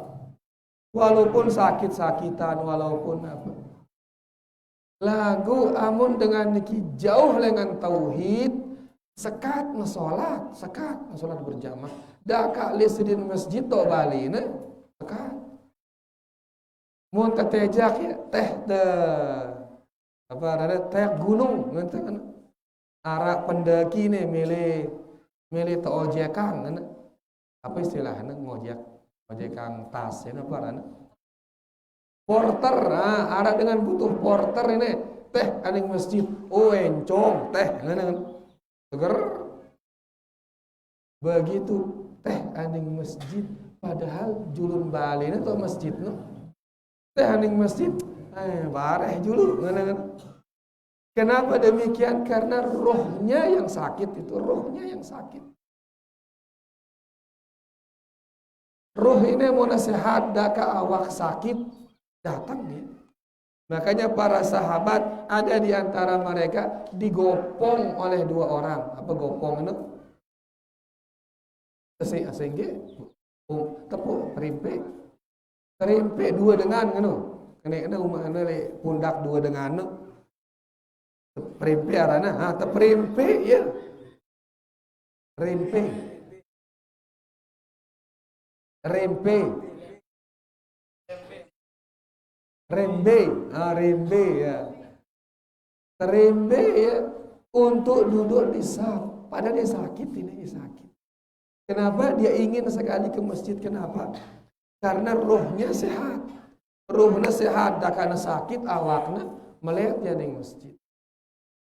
walaupun sakit-sakitan, walaupun apa. Lagu amun dengan niki jauh dengan tauhid, sekat sholat, berjamaah. Daka lisdin masjid to bali ne, sekat. Mun tetejak ya teh de apa ada teh gunung nganten arak pendaki nih milih teojekan apa istilahnya ngojekang tas ini apa ana porter arak dengan butuh porter ini teh aning masjid encong teh seger begitu teh aning masjid padahal julun bali atau masjid teh aning masjid bareh julu Kenapa demikian? Karena rohnya yang sakit itu, rohnya yang sakit. Roh ini mau nasihat daka awak sakit datang dia. Makanya para sahabat ada di antara mereka digopong oleh dua orang. Apa gopong itu? Asing-asing tepuk terimpe dua dengan kena umahna le pundak dua dengan Perimpe arana, perimpe ya. Rempe. Rempe. Rembe, rembe ya. Rembe ya untuk duduk di saf. Padahal dia sakit, ini dia sakit. Kenapa dia ingin sekali ke masjid? Kenapa? Karena rohnya sehat. Rohnya sehat, dah karena sakit awaknya melihatnya di masjid.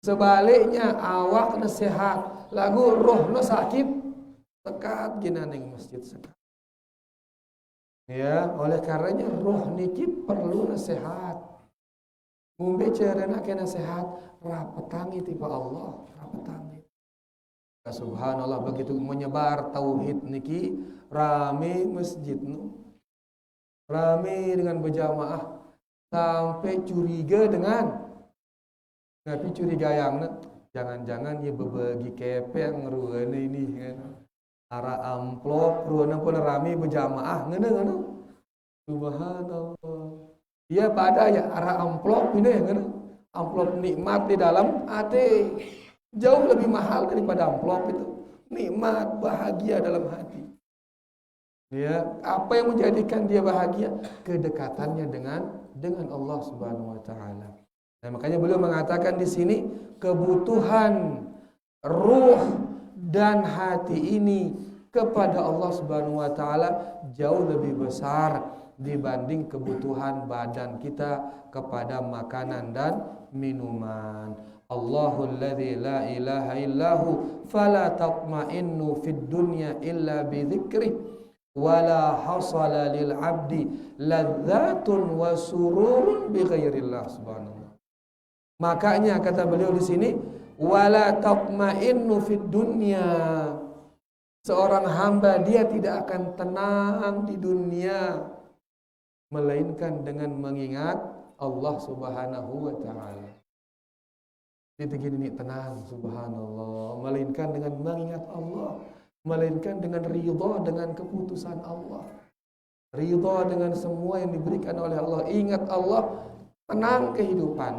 Sebaliknya awaknya sehat, lagu rohnya sakit, sekat gina di masjid sekat. Ya, oleh karenanya roh niki perlu nasihat. Mumbe carana kena sehat, rapetangi tiba Allah, rapetangi. Ya, subhanallah begitu menyebar tauhid niki rame masjid nu. Rame dengan berjamaah sampai curiga dengan tapi curiga yang jangan-jangan dia berbagi kepeng ruana ini kan. Ara amplop ruana pun rame berjamaah ngene. Subhanallah. Iya pada ya arah amplop ini kan. Amplop nikmat di dalam hati. Jauh lebih mahal daripada amplop itu. Nikmat, bahagia dalam hati. Ya, apa yang menjadikan dia bahagia? Kedekatannya dengan Allah Subhanahu wa taala. Nah, makanya beliau mengatakan di sini kebutuhan ruh dan hati ini kepada Allah Subhanahu wa taala jauh lebih besar dibanding kebutuhan badan kita kepada makanan dan minuman. Allahul ladzi la ilaha illahu fala tatma'innu fid dunya illa bi dzikrih wala hasala lil abdi ladzatun wa sururun bi ghairillah subhanahu. Makanya kata beliau di sini wala tatma'innu fid dunya. Seorang hamba dia tidak akan tenang di dunia melainkan dengan mengingat Allah Subhanahu wa taala. Itu gini tenang subhanallah, melainkan dengan mengingat Allah, melainkan dengan ridha dengan keputusan Allah. Ridha dengan semua yang diberikan oleh Allah. Ingat Allah, tenang kehidupan.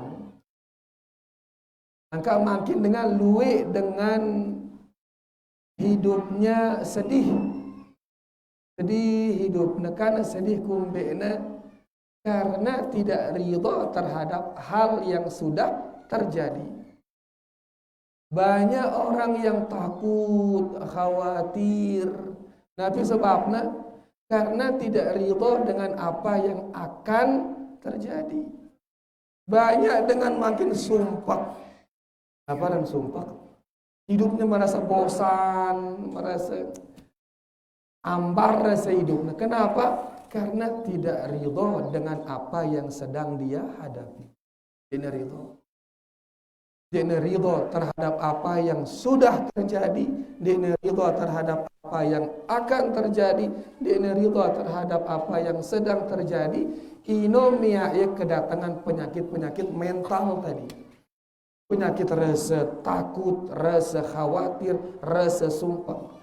Angka makin dengan luwe dengan hidupnya sedih. Sedih hidupnya karena sedih kumbena karena tidak ridha terhadap hal yang sudah terjadi. Banyak orang yang takut, khawatir. Tapi sebabnya karena tidak ridha dengan apa yang akan terjadi. Banyak dengan makin sumpah. Apa dan sumpah? Hidupnya merasa bosan, merasa ambar rasa hidupnya. Kenapa? Karena tidak ridha dengan apa yang sedang dia hadapi. Tidak ridha. Dia ridha terhadap apa yang sudah terjadi, dia ridha terhadap apa yang akan terjadi, dia ridha terhadap apa yang sedang terjadi. Inomia ya kedatangan penyakit-penyakit mental tadi. Penyakit rasa takut, rasa khawatir, rasa sumpah.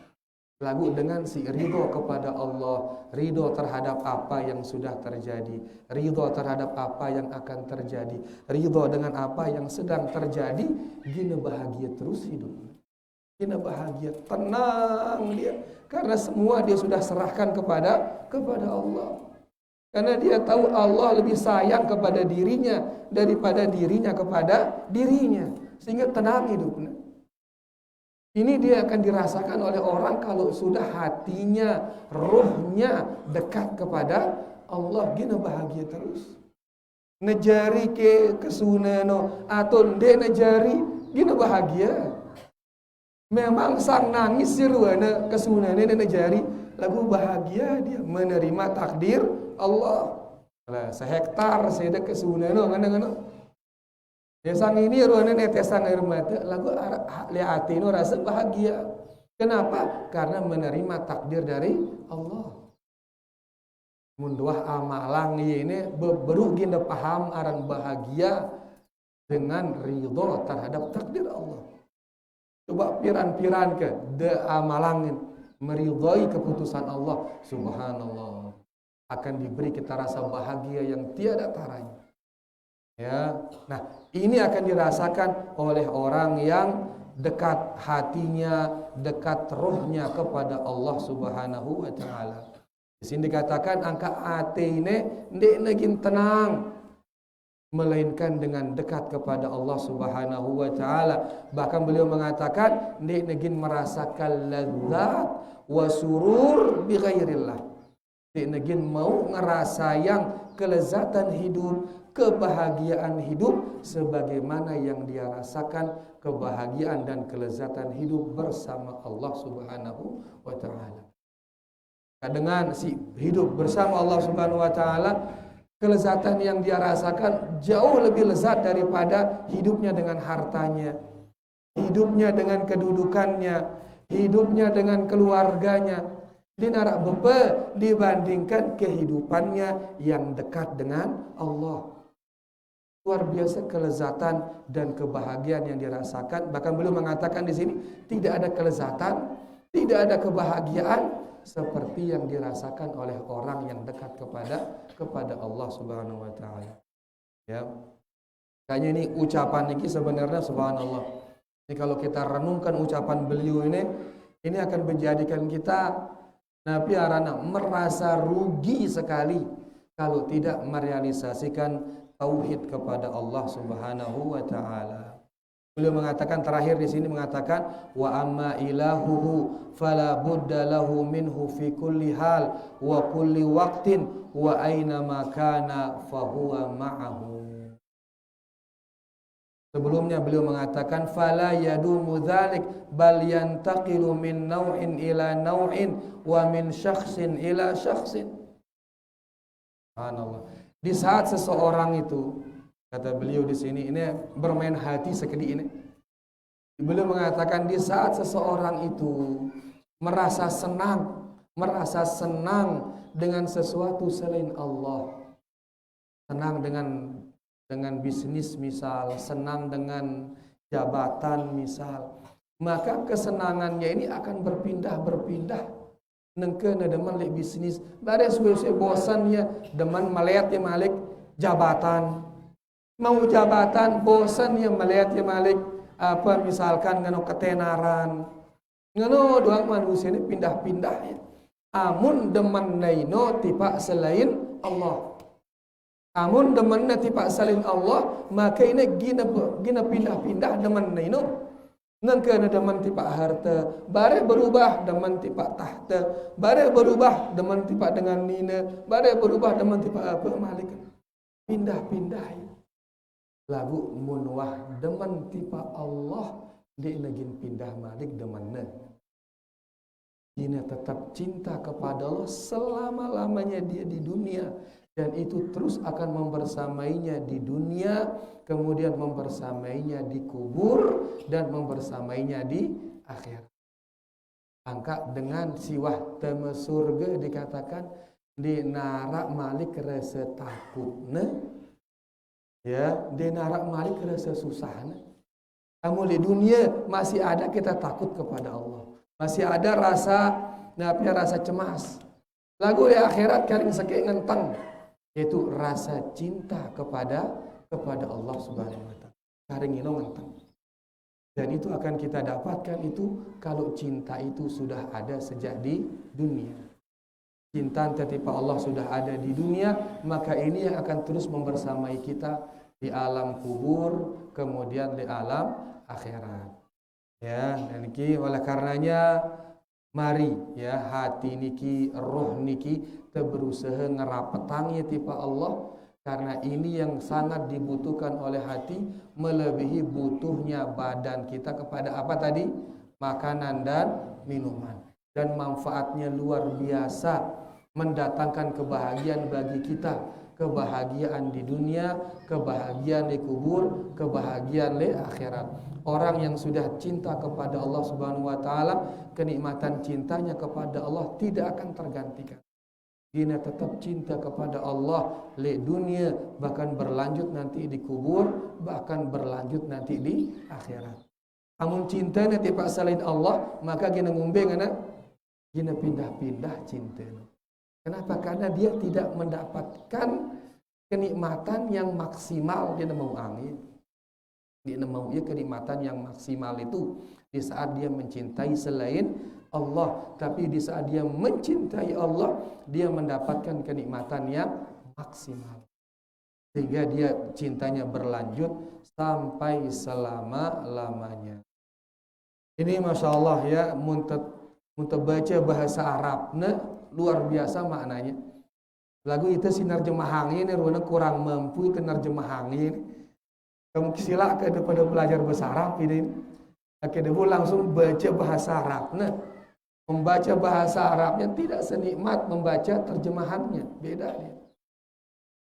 Lagu dengan si ridho kepada Allah, ridho terhadap apa yang sudah terjadi, ridho terhadap apa yang akan terjadi, ridho dengan apa yang sedang terjadi, gina bahagia terus hidup. Gina bahagia, tenang dia, karena semua dia sudah serahkan kepada Allah. Karena dia tahu Allah lebih sayang kepada dirinya daripada dirinya kepada dirinya, sehingga tenang hidupnya. Ini dia akan dirasakan oleh orang kalau sudah hatinya, rohnya dekat kepada Allah, gina bahagia terus. Nejari ke kesunano atau de nejari, gina bahagia. Memang sang nangis siruana kesunano nejari, lagu bahagia dia menerima takdir Allah. Lah sehektar seda kesunano ngana-ngana. Ya sang ini ruangan netesan air mata lagu hati nu rasa bahagia. Kenapa? Karena menerima takdir dari Allah. Munduah amalang ini berugi paham aran bahagia dengan ridho terhadap takdir Allah. Coba piran-piran ke de amalangin meridhoi keputusan Allah. Subhanallah. Akan diberi kita rasa bahagia yang tiada taranya. Ya. Nah, ini akan dirasakan oleh orang yang dekat hatinya, dekat rohnya kepada Allah Subhanahu wa taala. Di sini dikatakan angka ate ini ndek negin tenang, melainkan dengan dekat kepada Allah Subhanahu wa taala. Bahkan beliau mengatakan ndek negin merasakan lezat wa surur bi ghairillah. Ndek negin mau ngerasa yang kelezatan hidup, kebahagiaan hidup sebagaimana yang dia rasakan kebahagiaan dan kelezatan hidup bersama Allah Subhanahu wa taala. Dengan si hidup bersama Allah Subhanahu wa taala, kelezatan yang dia rasakan jauh lebih lezat daripada hidupnya dengan hartanya, hidupnya dengan kedudukannya, hidupnya dengan keluarganya. Dinarak bebe dibandingkan kehidupannya yang dekat dengan Allah. Luar biasa kelezatan dan kebahagiaan yang dirasakan. Bahkan beliau mengatakan di sini tidak ada kelezatan, tidak ada kebahagiaan seperti yang dirasakan oleh orang yang dekat kepada Allah Subhanahu wa taala. Ya. Kayaknya ini ucapan ini sebenarnya subhanallah. Ini kalau kita renungkan ucapan beliau ini akan menjadikan kita Nabi Arana merasa rugi sekali kalau tidak merealisasikan tauhid kepada Allah Subhanahu wa taala. Beliau mengatakan terakhir di sini mengatakan wa amma ilahuhu fala budda lahu minhu fi kulli hal wa kulli waqtin wa aina ma kana fa huwa ma'ahu. Sebelumnya beliau mengatakan fala yadumu dzalik bal yantaqilu min naw'in ila naw'in wa min syakhsin ila syakhsin. Subhanallah. Di saat seseorang itu, kata beliau di sini, ini bermain hati sekedik ini. Beliau mengatakan di saat seseorang itu merasa senang dengan sesuatu selain Allah, senang dengan bisnis misal, senang dengan jabatan misal, maka kesenangannya ini akan berpindah-berpindah. Nengkena deman lek bisnis, bare suwe-suwe bosannya deman melihat ya malik jabatan. Mau jabatan bosan ya melihat ya malik apa misalkan ngano ketenaran. Ngano doang manusia ini pindah-pindah ya. Amun deman naino tipa selain Allah. Amun deman tipa selain Allah, maka ini gina pindah-pindah deman naino. Nengkena deman tipa harta, bare berubah deman tipa tahta, bare berubah deman tipa dengan nina, bare berubah deman tipa apa malik. Pindah-pindah ya. Lagu munwah deman tipa Allah dia negin pindah malik demanna. Dia tetap cinta kepada Allah selama-lamanya dia di dunia. Dan itu terus akan membersamainya di dunia, kemudian membersamainya di kubur, dan membersamainya di akhirat. Angka dengan siwah teme surga dikatakan di narak malik rasa takutna, ya di narak malik rasa susahna. Kamu di dunia masih ada kita takut kepada Allah, masih ada rasa cemas. Lagu di akhirat karing sakit ngentang, yaitu rasa cinta kepada Allah Subhanahu wa taala. Karing ino ngentang. Dan itu akan kita dapatkan itu kalau cinta itu sudah ada sejak di dunia. Cinta tertipa Allah sudah ada di dunia, maka ini yang akan terus membersamai kita di alam kubur, kemudian di alam akhirat. Ya, dan ini oleh karenanya mari ya hati niki, roh niki berusaha ngerapetangnya tipa Allah, karena ini yang sangat dibutuhkan oleh hati melebihi butuhnya badan kita kepada apa tadi? Makanan dan minuman. Dan manfaatnya luar biasa, mendatangkan kebahagiaan bagi kita, kebahagiaan di dunia, kebahagiaan di kubur, kebahagiaan di akhirat. Orang yang sudah cinta kepada Allah Subhanahu wa taala, kenikmatan cintanya kepada Allah tidak akan tergantikan. Dia tetap cinta kepada Allah di dunia, bahkan berlanjut nanti di kubur, bahkan berlanjut nanti di akhirat. Amun cinta nanti pak selain Allah, maka gina ngumbe ngana gina pindah-pindah cinta. Kenapa? Karena dia tidak mendapatkan kenikmatan yang maksimal dia mau angin. Dia mau kenikmatan yang maksimal itu di saat dia mencintai selain Allah, tapi di saat dia mencintai Allah, dia mendapatkan kenikmatan yang maksimal. Sehingga dia cintanya berlanjut sampai selama-lamanya. Ini Masya Allah ya, muntah baca bahasa Arab, luar biasa maknanya. Lagu itu sinar jemahangin, runa kurang mampu itu nerjemahangin. Kamu silakan daripada belajar bahasa Arab ini. Akhirnya langsung baca bahasa Arab. Nah, membaca bahasa Arabnya tidak senikmat membaca terjemahannya, beda dia.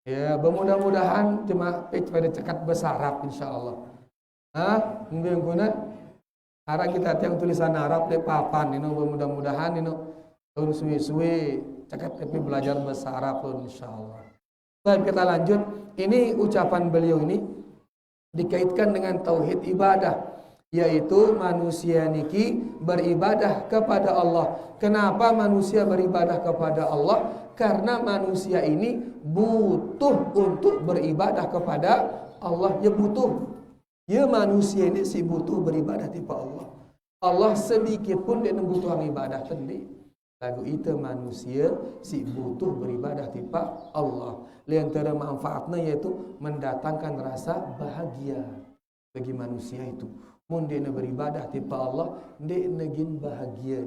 Ya, mudah-mudahan cuma pada cekat bahasa Arab insyaallah. Mungkin guna arah kita tiang tulisan Arab le papan ini mudah-mudahan ini tahun suwi-suwi cekat tapi belajar bahasa Arab pun insyaallah. Baik, kita lanjut. Ini ucapan beliau ini dikaitkan dengan tauhid ibadah, yaitu manusia niki beribadah kepada Allah. Kenapa manusia beribadah kepada Allah? Karena manusia ini butuh untuk beribadah kepada Allah. Ya butuh. Ya manusia ini si butuh beribadah kepada Allah. Allah sedikit pun dia membutuhkan ibadah tadi. Lagu itu manusia si butuh beribadah kepada Allah. Di antara manfaatnya yaitu mendatangkan rasa bahagia bagi manusia itu. Mun dia beribadah kepada Allah, dia negin bahagia,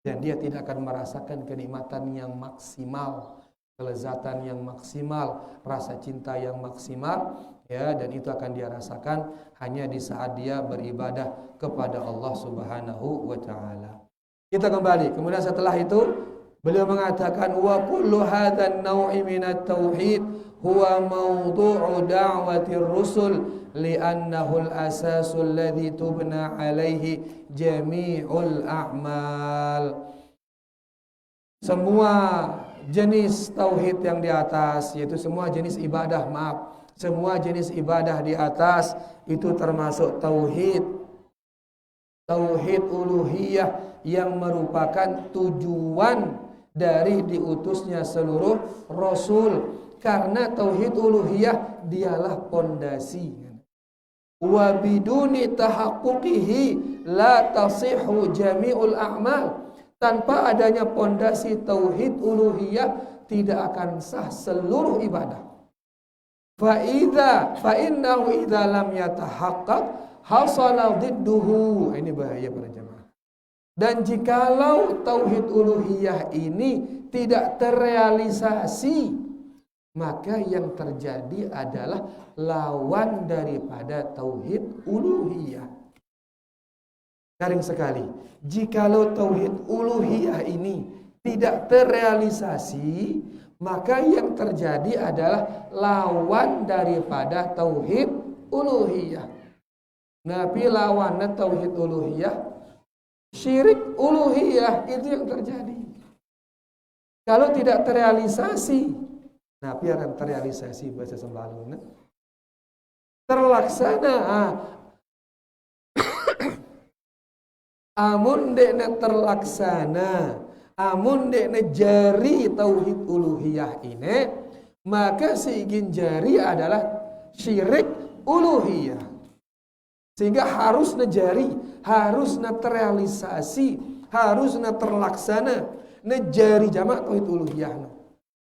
dan dia tidak akan merasakan kenikmatan yang maksimal, kelezatan yang maksimal, rasa cinta yang maksimal, ya, dan itu akan dia rasakan hanya di saat dia beribadah kepada Allah Subhanahu wa taala. Kita kembali. Kemudian setelah itu beliau mengatakan wa kullu hadzal naw'i minat tauhid huwa mawdu'u da'watir rusul li'annahu al-asasul ladzi tubna 'alaihi jami'ul a'mal. Semua jenis tauhid yang di atas, yaitu semua jenis ibadah, semua jenis ibadah di atas itu termasuk tauhid uluhiyah yang merupakan tujuan dari diutusnya seluruh rasul. Karena tauhid uluhiyah dialah pondasi. Wa biduni tahaqquqihi la tasihhu jami'ul a'mal. Tanpa adanya pondasi tauhid uluhiyah tidak akan sah seluruh ibadah. Fa innahu idza lam yatahaqqaq hasala didduhu. Ini bahaya para jemaah. Dan jikalau tauhid uluhiyah ini tidak terrealisasi, maka yang terjadi adalah lawan daripada tauhid uluhiyah. Garing sekali. Jikalau tauhid uluhiyah ini tidak terrealisasi, maka yang terjadi adalah lawan daripada tauhid uluhiyah. Nabi lawannya tauhid uluhiyah, syirik uluhiyah, itu yang terjadi. Kalau tidak terrealisasi, Nabi akan terrealisasi bahasa sembaluna. Terlaksana. Amun dekna terlaksana, amun dekna jari tauhid uluhiyah ini, maka seigin jari adalah syirik uluhiyah. Sehingga harus nejari, harus terrealisasi, harus terlaksana, nejari jamak tauhid uluhiyah.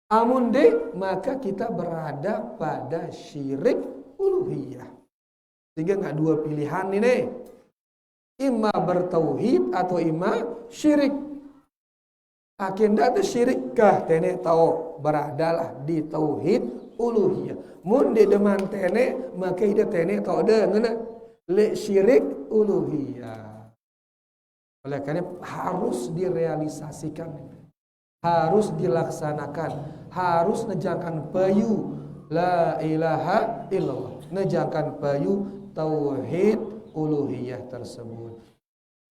Amun de, maka kita berada pada syirik uluhiyah. Sehingga nggak dua pilihan ini, imma bertauhid atau imma syirik. Akhirnya itu syirikkah tene tahu beradalah di tauhid uluhiyah. Mun de deman tene, maka ida tene tahu de ngena le syirik uluhiyah. Oleh karena harus direalisasikan, harus dilaksanakan, harus nejangkan payu la ilaha illallah, nejangkan payu tauhid uluhiyah tersebut.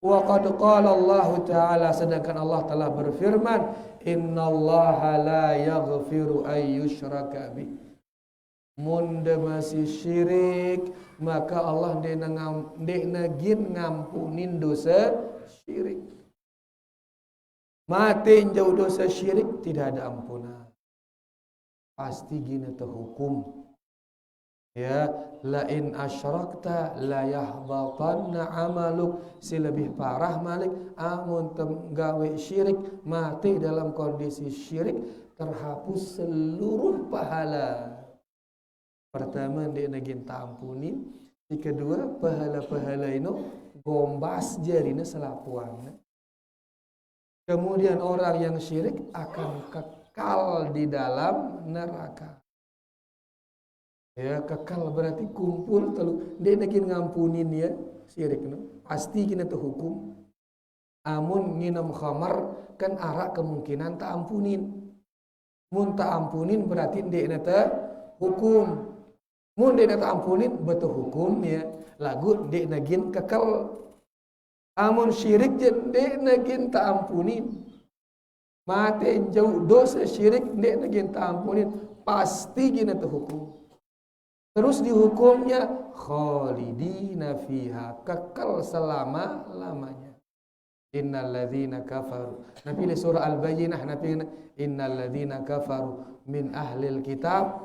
Wa qad qala Allah Ta'ala, sedangkan Allah telah berfirman, innallaha la yaghfiru ay yushraka bih. Mun masih syirik, maka Allah denagin ngampunin dosa syirik. Mati jauh dosa syirik tidak ada ampunan. pasti gina terhukum. Ya, la in asyrakta la yahbatanna amaluk. Si lebih parah malik, amun gawe syirik, mati dalam kondisi syirik, terhapus seluruh pahala. Pertama dia nagin tampunin, si kedua pahala-pahala itu gombas jarina selapuan. Kemudian orang yang syirik akan kekal di dalam neraka. Ya, kekal berarti kumpul telu. Dia nagin ngampunin ya syirik no. Pasti kena terhukum. Amun nginam khamar kan arak kemungkinan tak ampunin. Mun tak ampunin berarti dia nata hukum. Mun dia nata ampunin betul hukum ya. Lagu dia nagin kekal. Amun syirik dia nagin tak ampunin. Mati jauh dosa syirik dia nagin tak ampunin. Pasti kena terhukum. Terus dihukumnya khalidina fiha, kekal selama-lamanya. Innal ladzina kafaru. Nabi di surah Al-Bayyinah Nabi innal ladzina kafaru min ahlil kitab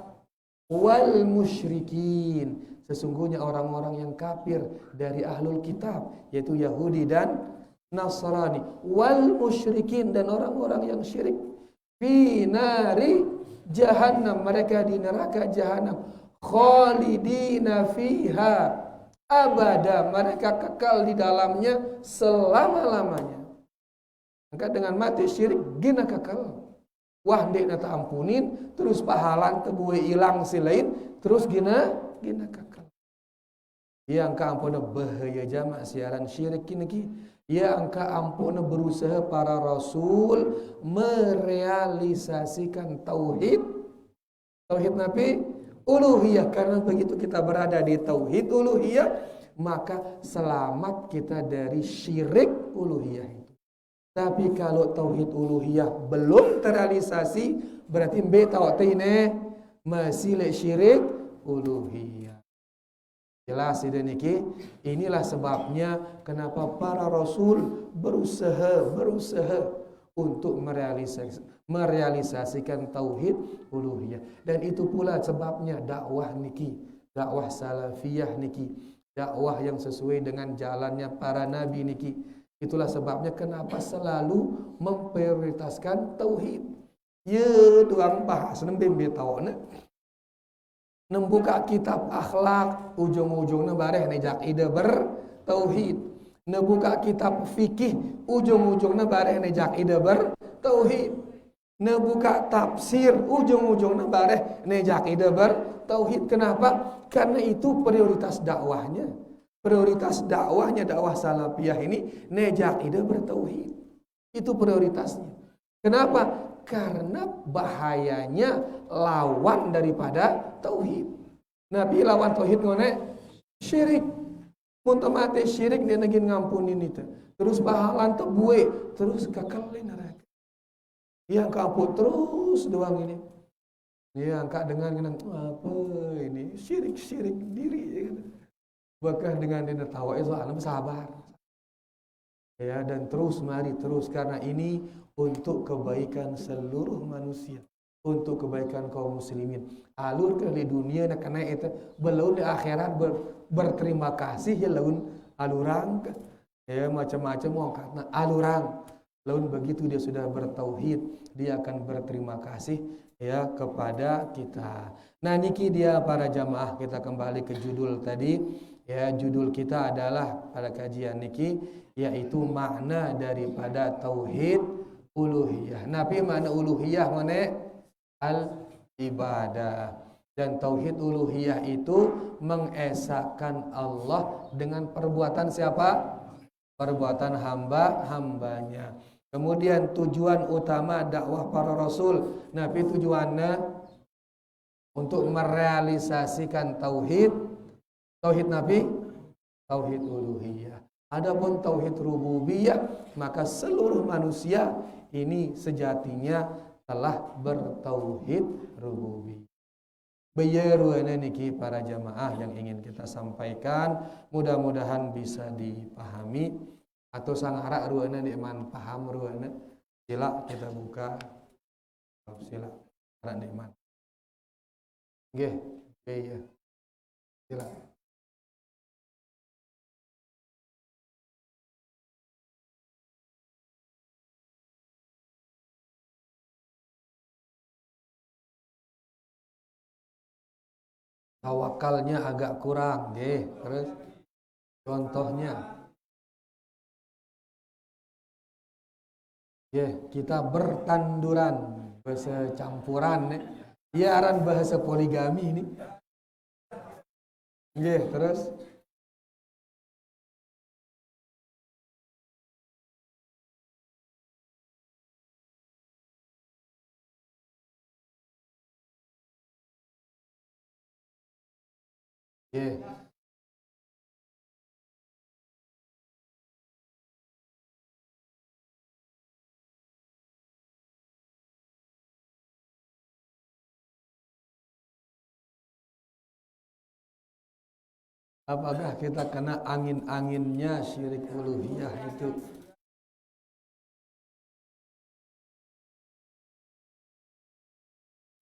wal musyrikin. Sesungguhnya orang-orang yang kafir dari ahlul kitab yaitu Yahudi dan Nasrani, wal musyrikin dan orang-orang yang syirik, fi nari jahannam, mereka di neraka jahannam. Khalidina fiha abada, mereka kekal di dalamnya selama-lamanya. Maka dengan mati syirik gina kekal. Wah dek nata ampunin, terus pahalan tebuwe hilang si lain, terus gina kekal. Ya angka ampuna bahaya jama' siaran syirik kini. Ya angka ampuna berusaha para rasul merealisasikan tauhid Nabi uluhiyah. Karena begitu kita berada di tauhid uluhiyah, maka selamat kita dari syirik uluhiyah itu. Tapi kalau tauhid uluhiyah belum terrealisasi, berarti betawatine masih le syirik uluhiyah. Jelas ini, inilah sebabnya kenapa para rasul berusaha untuk merealisasikan tauhid uluhiyah. Dan itu pula sebabnya dakwah salafiyah dakwah yang sesuai dengan jalannya para nabi niki. Itulah sebabnya kenapa selalu memprioritaskan tauhid. Ya doang bahas nembe tawana. Nembuka kitab akhlak ujung-ujungnya bareh nejak ide bertauhid. Nembuka kitab fikih ujung-ujungnya bareh nejak ide bertauhid. Nembuka tafsir ujung-ujungnya bareh nejak ide bertauhid. Kenapa? Karena itu prioritas dakwahnya. Prioritas dakwahnya dakwah salafiyah ini nejak ide bertauhid. Itu prioritasnya. Kenapa? Karena bahayanya lawan daripada tauhid. Nabi lawan tauhid ngone syirik. Mun mati syirik dia nagin ngampunin itu. Terus bahalan tebuwe, terus kekal di neraka. Yang kamput terus doang ini. Dia angkat dengan apa ini? Syirik diri. Bahkan dengan dia tawa itu anak sabar. Ya, dan terus karena ini untuk kebaikan seluruh manusia, untuk kebaikan kaum muslimin. Alur ke di dunia nak kena itu belum di akhirat berterima kasih ya laun alurang ya macam-macam mau karena alurang. Laun begitu dia sudah bertauhid, dia akan berterima kasih ya kepada kita. Nah niki dia para jamaah, kita kembali ke judul tadi. Ya, judul kita adalah pada kajian niki yaitu makna daripada tauhid uluhiyah. Nabi makna uluhiyah mana? Al-ibadah. Dan tauhid uluhiyah itu mengesahkan Allah dengan perbuatan siapa? Perbuatan hambanya. Kemudian tujuan utama dakwah para rasul. Nabi tujuannya untuk merealisasikan tauhid Nabi, tauhid uluhiyah. Adapun tauhid rububiyah, maka seluruh manusia ini sejatinya telah bertauhid rububiyah. Bayaruana niki para jamaah yang ingin kita sampaikan, mudah-mudahan bisa dipahami atau sangarak ruana nikman paham ruana. Sila kita buka sila nikman. Nggih, iya. Sila. Tawakalnya agak kurang, nggih. Terus contohnya, nggih, kita bertanduran, bahasa campuran nih. Iya aran bahasa poligami ini. Nggih, terus nggih. Apakah kita kena angin-anginnya syirik uluhiyah itu?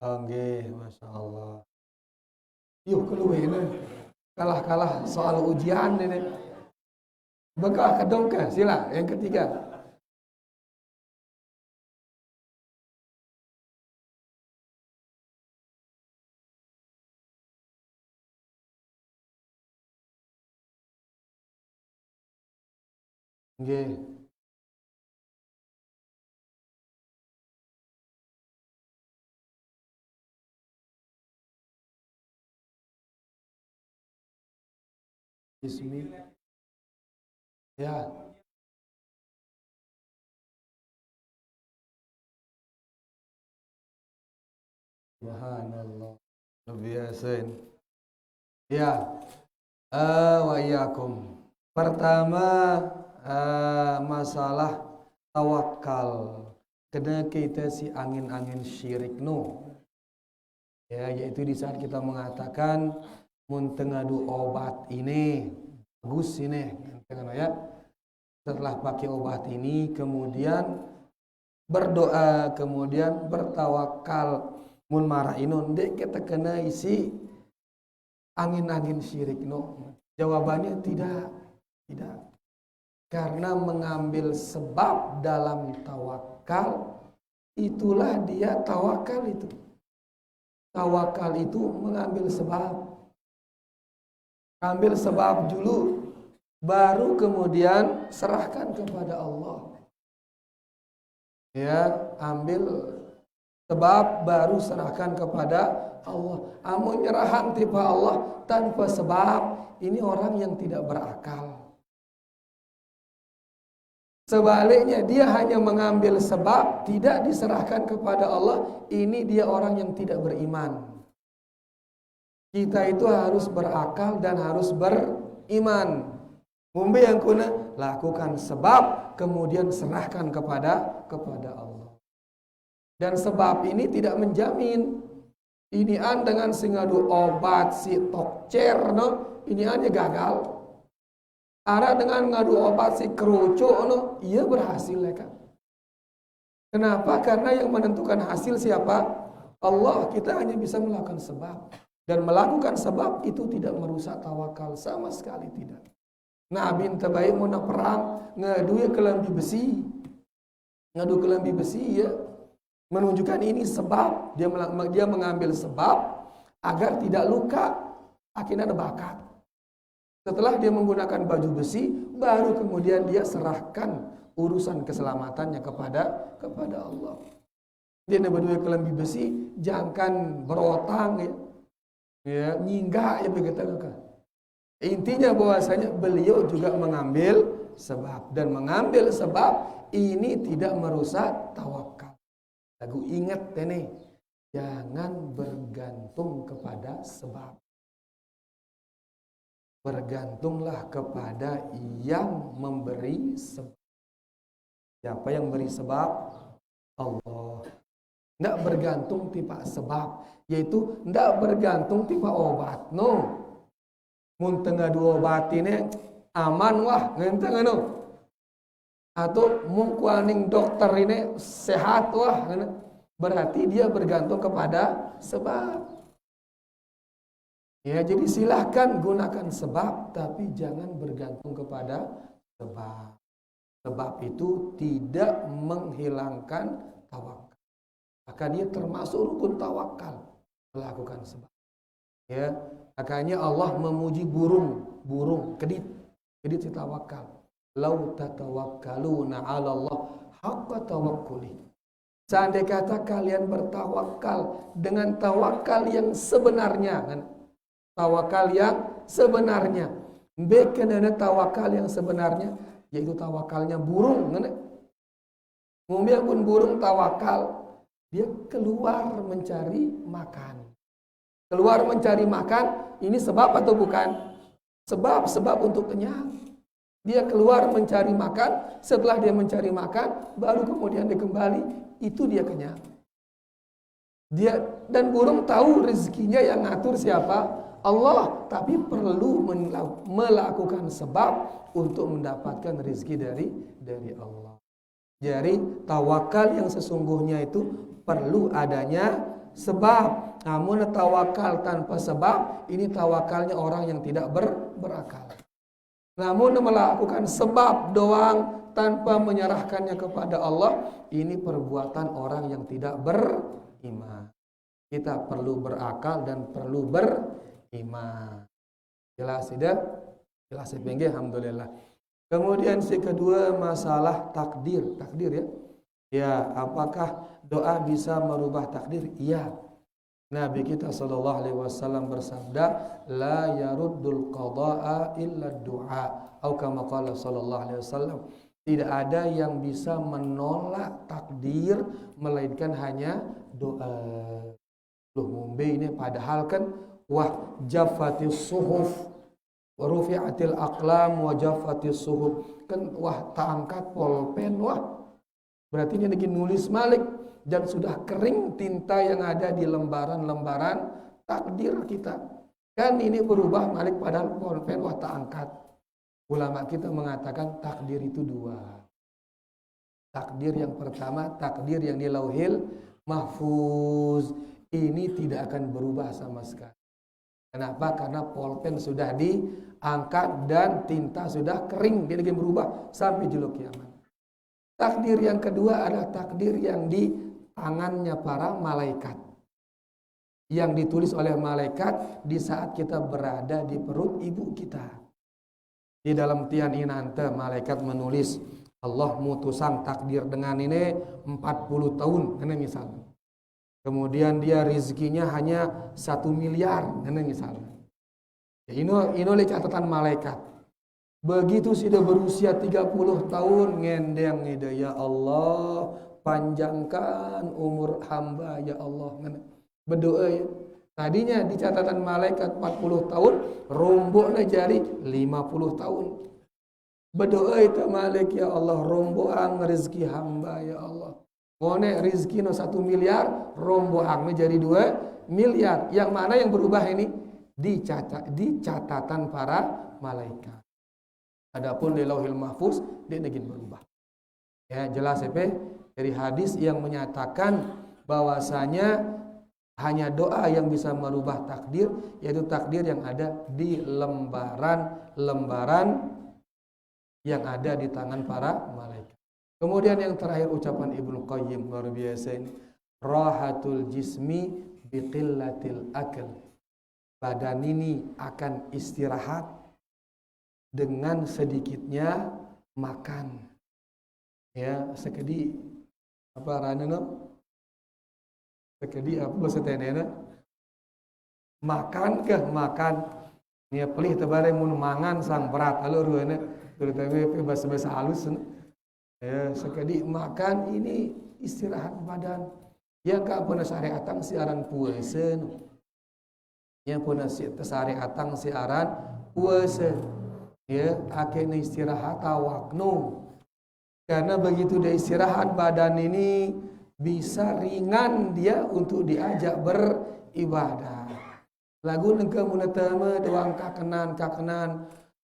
Oh, nggih, Masya Allah. Yuk keluar ini. Kalah-kalah soal ujian ini. Bekah kedongka, sila. Yang ketiga. Nggih. Bismillah. Ya, subhanallah. Luar biasa ini. Ya, wa iyyakum. Pertama, masalah tawakal. Kena kita si angin-angin syirik no. Ya, yaitu di saat kita mengatakan mun tengadu obat ini bagus ini, ya. Setelah pakai obat ini kemudian berdoa, kemudian bertawakal, mun marah inun dek kita kena isi angin-angin syirik no. Jawabannya tidak, tidak. Karena mengambil sebab dalam tawakal, itulah dia tawakal itu. Tawakal itu mengambil sebab. Ambil sebab dulu, baru kemudian serahkan kepada Allah. Ya, ambil sebab baru serahkan kepada Allah. Amun nyerahan tipe Allah tanpa sebab, ini orang yang tidak berakal. Sebaliknya dia hanya mengambil sebab, tidak diserahkan kepada Allah, ini dia orang yang tidak beriman. Kita itu harus berakal dan harus beriman. Mumbi yang kuna lakukan sebab, kemudian serahkan kepada Allah. Dan sebab ini tidak menjamin. Ini an dengan singadu obat si tokcer no, ini hanya gagal. Ara dengan ngadu obat si kerucuk no, ia berhasil ya kan. Kenapa? Karena yang menentukan hasil siapa? Allah. Kita hanya bisa melakukan sebab. Dan melakukan sebab itu tidak merusak tawakal sama sekali tidak. Nabi terbaik mau perang ngadu kelambi besi. Ngadu kelambi besi ya. Menunjukkan ini sebab. Dia mengambil sebab agar tidak luka. Akhirnya ada bakat. Setelah dia menggunakan baju besi, baru kemudian dia serahkan urusan keselamatannya kepada Allah. Dia berdua kelambi besi, jangan berotang ya, nyinggah ya begitu kan. Intinya bahwasanya beliau juga mengambil sebab, dan mengambil sebab ini tidak merusak tawakal. Lagu ingat ini, jangan bergantung kepada sebab. Bergantunglah kepada yang memberi sebab. Siapa yang beri sebab? Allah. Tidak bergantung tipe sebab, yaitu tidak bergantung tipe obat. No. Mun tengah dua obat ini aman wah, ngenteng no. Atau mun kuaning dokter ini sehat wah, berarti dia bergantung kepada sebab. Ya, jadi silahkan gunakan sebab, tapi jangan bergantung kepada sebab. Sebab itu tidak menghilangkan tawakal. Maka dia termasuk rukun tawakal, melakukan sebab. Ya, makanya Allah memuji burung kedit si tawakal. Lau tatawakkaluna 'ala Allah haqqa tawakkuli. Seandai kata kalian bertawakal dengan tawakal yang sebenarnya, kan? Tawakal yang sebenarnya. Bekenana tawakal yang sebenarnya, yaitu tawakalnya burung, kan? Biarpun burung tawakal, dia keluar mencari makan. Keluar mencari makan, ini sebab atau bukan? Sebab untuk kenyang. Dia keluar mencari makan, setelah dia mencari makan, baru kemudian dia kembali, itu dia kenyang. Dan burung tahu rezekinya yang ngatur siapa? Allah, tapi perlu melakukan sebab untuk mendapatkan rezeki dari Allah. Jadi tawakal yang sesungguhnya itu perlu adanya sebab. Namun tawakal tanpa sebab, ini tawakalnya orang yang tidak berakal. Namun melakukan sebab doang tanpa menyerahkannya kepada Allah, ini perbuatan orang yang tidak beriman. Kita perlu berakal dan perlu beriman. Jelas tidak? Jelas ya, alhamdulillah. Kemudian si kedua masalah takdir ya. Ya, apakah doa bisa merubah takdir? Iya. Nabi kita sallallahu alaihi wasallam bersabda, la yaruddul qada'a illa du'a. Atau kama qala sallallahu alaihi wasallam, tidak ada yang bisa menolak takdir melainkan hanya doa. Loh, ngombe ini padahal kan wah jaffatis suhuf wa rufi'atil aqlam wa jaffatis suhuf, kan wah tak angkat polpen, wah berarti dia lagi nulis malik dan sudah kering tinta yang ada di lembaran-lembaran takdir kita. Kan ini berubah malik padahal polpen wah tak angkat. Ulama kita mengatakan takdir itu dua. Takdir yang pertama, takdir yang di lauhil mahfuz, ini tidak akan berubah sama sekali. Kenapa? Karena polpen sudah diangkat dan tinta sudah kering, dia akan berubah sampai juluk kiamat. Takdir yang kedua adalah takdir yang di tangannya para malaikat, yang ditulis oleh malaikat di saat kita berada di perut ibu kita. Di dalam tian inante malaikat menulis, Allah mutusang takdir dengan ini 40 tahun, ini misalnya. Kemudian dia rezekinya hanya 1 miliar, ini misalnya. Ini oleh catatan malaikat. Begitu sudah berusia 30 tahun, ngendeng ide, ya Allah, panjangkan umur hamba, ya Allah. Berdoa ya. Tadinya di catatan malaikat 40 tahun, romboknya jari 50 tahun. Berdoa itu malik, ya Allah, romboang rezeki hamba, ya Allah. Ngone rezeki no 1 miliar, romboangnya jadi 2 miliar. Yang mana yang berubah ini? Di catatan para malaikat. Adapun di lauhil mahfuz, dia ingin berubah. Ya, jelas ya, dari hadis yang menyatakan bahwasanya hanya doa yang bisa merubah takdir, yaitu takdir yang ada di lembaran-lembaran yang ada di tangan para malaikat. Kemudian yang terakhir ucapan Ibnu Qayyim luar biasa ini, rahatul jismi biqillatil akal. Badan ini akan istirahat dengan sedikitnya makan. Ya, sekedi apa ranana? Sekedi apa setenena? Makan ke makan. Nia pelih tebare mun mangan sang berat alur ruana terutama bahasa halus. Ya, sekedi makan ini istirahat badan. Yang ka puna syariatan siaran puasa. Yang puna syariatan siaran puasa. Ya, akhirnya istirahat waknu. Karena begitu dia istirahat badan ini bisa ringan dia untuk diajak beribadah. Lagu nengke munatama doang kakenan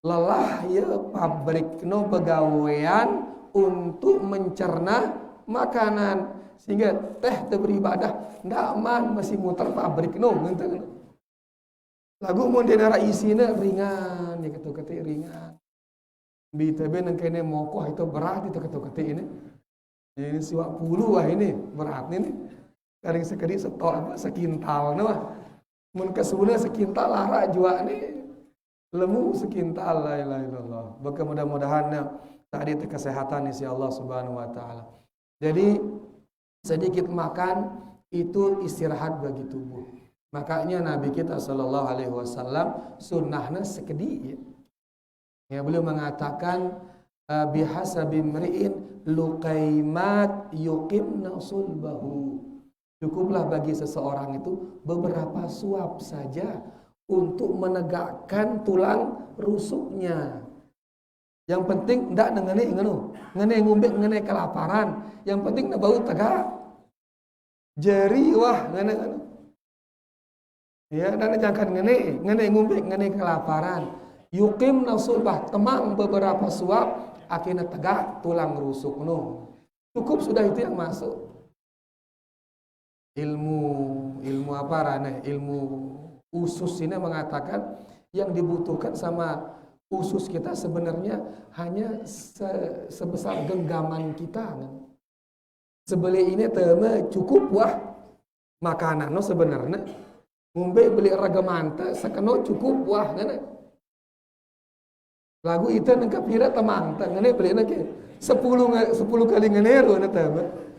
lelah ya pabrik no pegawean untuk mencerna makanan sehingga teh beribadah ndak aman masih muter pabrik no Lagu mun dina isina ringan, ya ketuk-ketik ringan. Bi tebe nang kene mokoh itu berat itu ketuk-ketik ini. Ini siwak puluh wah ini berat ini. Karing sekedi setok apa sekintal nah. Mun kesuna sekintal lara jua nih. Lemu sekintal la ilaha illallah. Maka mudah-mudahan tadi kesehatan insya Allah subhanahu wa ta'ala. Jadi sedikit makan itu istirahat bagi tubuh. Makanya Nabi kita sallallahu alaihi wasallam sunnahnya sekedi. Ya, beliau mengatakan bihasabi mri'in luqaimat yuqimna sulbahu. Cukuplah bagi seseorang itu beberapa suap saja untuk menegakkan tulang rusuknya. Yang penting ndak ngene ngombe ngene kelaparan. Yang penting na bau tegak. Jeri wah ngene. Ya, dan jangan ngene ngombe ngene kelaparan. Yuqim nasulbah temang beberapa suap akhirnya tegak tulang rusuk no. Cukup sudah itu yang masuk. Ilmu apa raneh? Ilmu usus ini mengatakan yang dibutuhkan sama usus kita sebenarnya hanya sebesar genggaman kita. Sebeli ini teme cukup wah makanan no sebenarnya. Ngombe beli regamanta sakeno cukup wah ngene. Lagu itu nengka pira temang ngene beli nake 10 kali ngene ro na teme.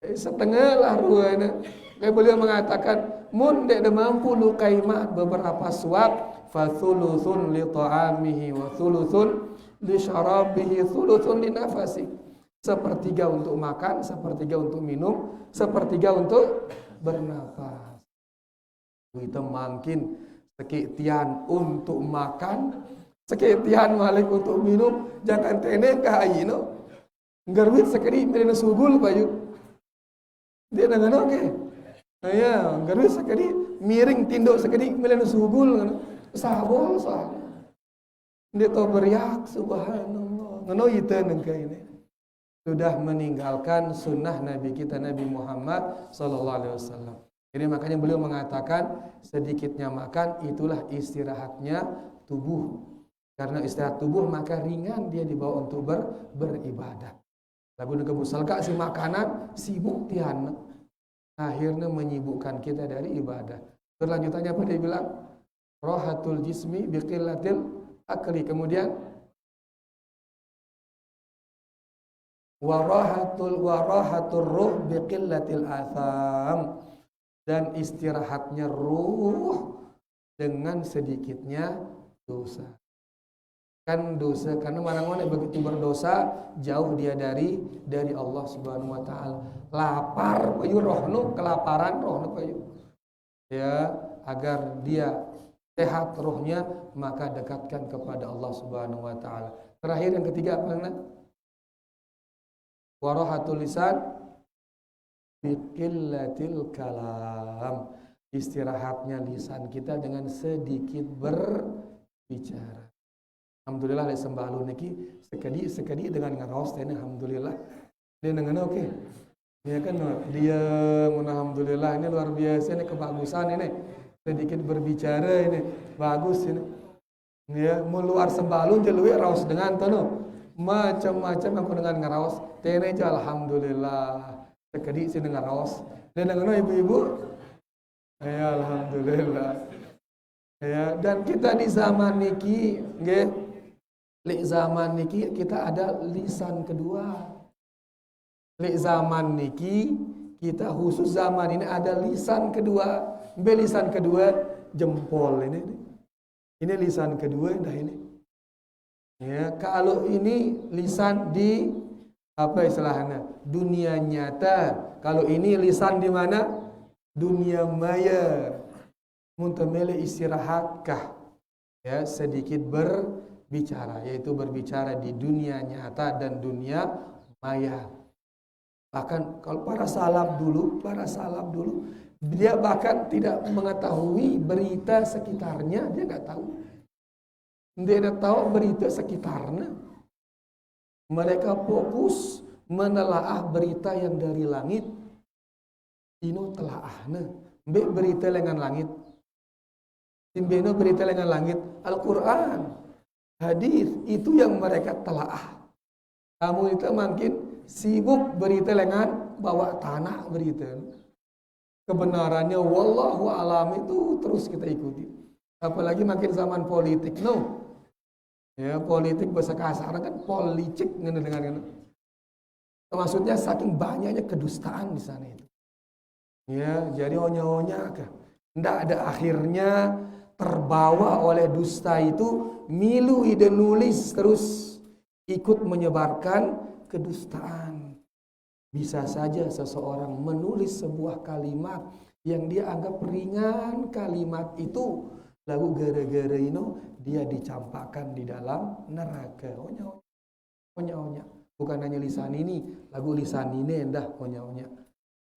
Setengah lah ruana. Beliau mengatakan mun dek mampu lukaimah beberapa suap fa thuluthun li ta'amihi wa thuluthun li syarabihi thuluthun li nafasi. Sepertiga untuk makan, sepertiga untuk minum, sepertiga untuk bernafas. Kita makin sekitian untuk makan, sekitian malik untuk minum, jangan teneng ka ayino. Garwit sekali mereka sugul payu. Dia dengan oke. Ya, garwit sekali miring tinduk sekali mereka sugul kan. Sahabol soal. Dia tahu beriak subhanallah. Ngono itu nengka ini. Sudah meninggalkan sunnah Nabi kita Nabi Muhammad sallallahu alaihi wasallam. Jadi makanya beliau mengatakan sedikitnya makan itulah istirahatnya tubuh. Karena istirahat tubuh maka ringan dia dibawa untuk beribadah. Lagu kebusalka si makanan sibuk tiana. Akhirnya menyibukkan kita dari ibadah. Berlanjutannya apa dia bilang? Rohatul jismi biqillatil akli. Kemudian warahatul ruh biqillatil atham. Dan istirahatnya ruh dengan sedikitnya dosa. Kan dosa karena mana-mana begitu berdosa jauh dia dari Allah Subhanahu wa taala. Lapar payu rohnu kelaparan rohnu payu. Ya, agar dia sehat rohnya maka dekatkan kepada Allah Subhanahu wa taala. Terakhir yang ketiga apa namanya? Warahatul lisan biqillatil kalam. Istirahatnya lisan kita dengan sedikit berbicara. Alhamdulillah le sembalu niki sekadi dengan ngaros teh alhamdulillah. Dia dengan oke. Ya kan dia alhamdulillah ini luar biasa ini kebagusan ini. Sedikit berbicara ini bagus ini. Ya, mau luar sembalu je luwe raos dengan tono. Macam-macam apa dengan ngaraos. Tene je alhamdulillah. Sekadi sini ngaraos. Dia dengan ibu-ibu. Ya alhamdulillah. Ya, dan kita di zaman niki nggih Lek zaman niki kita ada lisan kedua. Lek zaman niki kita khusus zaman ini ada lisan kedua. Lisan kedua jempol ini. Ini lisan kedua dah ini. Ya, kalau ini lisan di apa istilahnya? Dunia nyata. Kalau ini lisan di mana? Dunia maya. Muntamele istirahatkah? Ya, sedikit berbicara, yaitu berbicara di dunia nyata dan dunia maya. Bahkan kalau para salaf dulu, dia bahkan tidak mengetahui berita sekitarnya, dia nggak tahu. Dia tidak tahu berita sekitarnya. Mereka fokus menelaah berita yang dari langit. Ino telaahna, Mbek berita lengan langit. Timbeno berita lengan langit. Al-Quran, hadis, itu yang mereka telaah. Kamu itu makin sibuk berita lengan bawa tanah berita. Kebenarannya wallahu alam itu terus kita ikuti. Apalagi makin zaman politik, no. Ya, politik bahasa kasar kan politik dengan maksudnya saking banyaknya kedustaan di sana itu. Ya, jadi onya-onya kan. Ndak ada akhirnya, terbawa oleh dusta itu, milu ide nulis terus ikut menyebarkan kedustaan. Bisa saja seseorang menulis sebuah kalimat yang dia anggap ringan, kalimat itu lalu gara-gara dia dicampakkan di dalam neraka. Onya-onya. Bukan hanya lisan ini, lagu lisan ini endah onya-onya.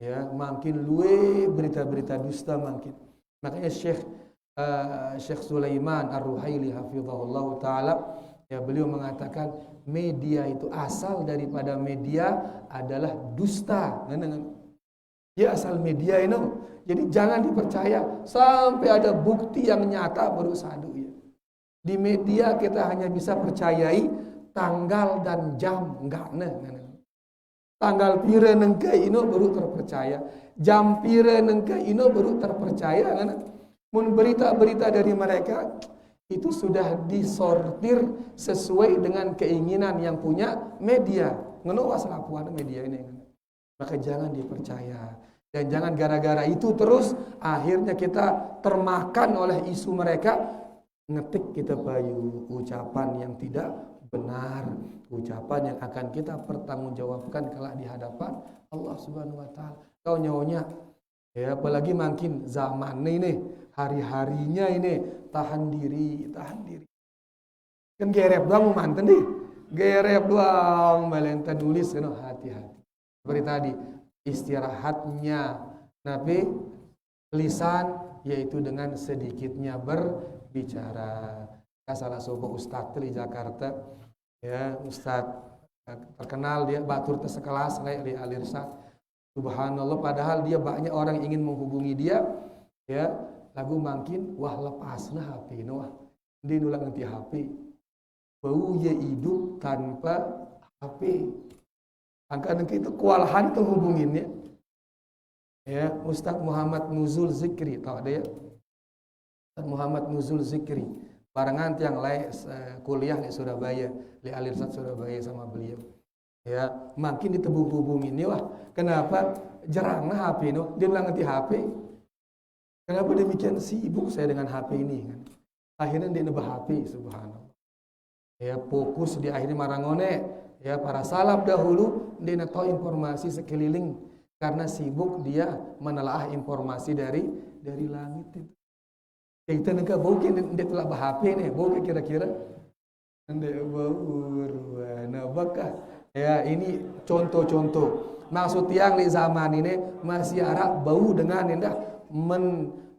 Ya, makin luwe berita-berita dusta makin. Makanya Syekh Sulaiman Ar-Ruhaili hafizahullah taala, ya, beliau mengatakan media itu asal daripada media adalah dusta. Ya, asal media ini. Jadi jangan dipercaya sampai ada bukti yang nyata baru sadu ya. Di media kita hanya bisa percayai tanggal dan jam, enggak tanggal pira nengke ino baru terpercaya, jam pira nengke ino baru terpercaya kan. Mun berita-berita dari mereka itu sudah disortir sesuai dengan keinginan yang punya media. Ngono wasalapuan media ini. Maka jangan dipercaya. Dan jangan gara-gara itu terus akhirnya kita termakan oleh isu mereka, ngetik kita bayu ucapan yang tidak benar, ucapan yang akan kita pertanggungjawabkan kelak di hadapan Allah Subhanahu wa taala. Kau nyonya, ya, apalagi makin zaman ini, hari-harinya ini tahan diri. Kan gerep doang manten nih. Gerep doang melenta nulis kan, hati-hati. Seperti tadi, istirahatnya Nabi lisan yaitu dengan sedikitnya berbicara. Salah sebuah ustadz di Jakarta, ya, ustadz terkenal, dia batur tersekelas di Alirsat. Subhanallah, padahal dia banyak orang ingin menghubungi dia, ya, lagu makin wah lepaslah HP wah dia nulang nanti HP bau ya hidup tanpa HP. Angka itu kewalahan tuh hubunginnya. Ya, Ustadz Muhammad Nuzul Zikri, tahu ada ya? Ustadz Muhammad Nuzul Zikri. Barengan yang lain kuliah di Surabaya, di Alirsat Surabaya sama beliau. Ya, makin ditebung-hubungin ini wah. Kenapa? Jaranglah HP no. Dia bilang nanti HP. Kenapa demikian sibuk saya dengan HP ini kan? Akhirnya dia nambah HP, subhanallah. Ya, fokus di akhirnya marangone. Ya, para salaf dahulu dia tahu informasi sekeliling karena sibuk dia menelaah informasi dari langit itu. Kita nak mungkin dia telah HP nih, boleh kira-kira anda berwarna bakah. Ya, ini contoh-contoh. Maksud yang di zaman ini masih Arab bau dengan indah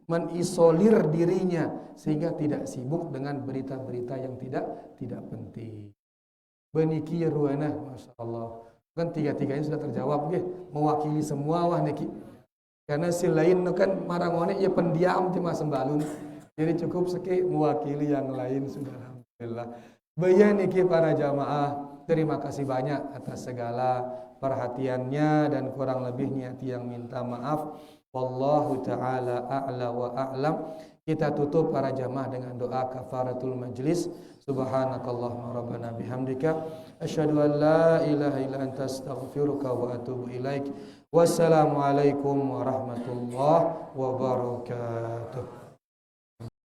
menisolir dirinya sehingga tidak sibuk dengan berita-berita yang tidak penting. Beniki ruana, masya Allah. Kan tiga-tiganya sudah terjawab, ya. Mewakili semua wah niki. Karena si lain kan marangone ya pendiam cuma sembalun. Jadi cukup seki mewakili yang lain sudah, alhamdulillah. Bayan niki para jamaah, terima kasih banyak atas segala perhatiannya dan kurang lebihnya yang minta maaf. Wallahu taala a'la wa a'lam. Kita tutup para jamaah dengan doa kafaratul majlis. Subhanakallahumma rabbana bihamdika asyhadu an la ilaha illa anta astaghfiruka wa atubu ilaik. Wassalamualaikum warahmatullahi wabarakatuh.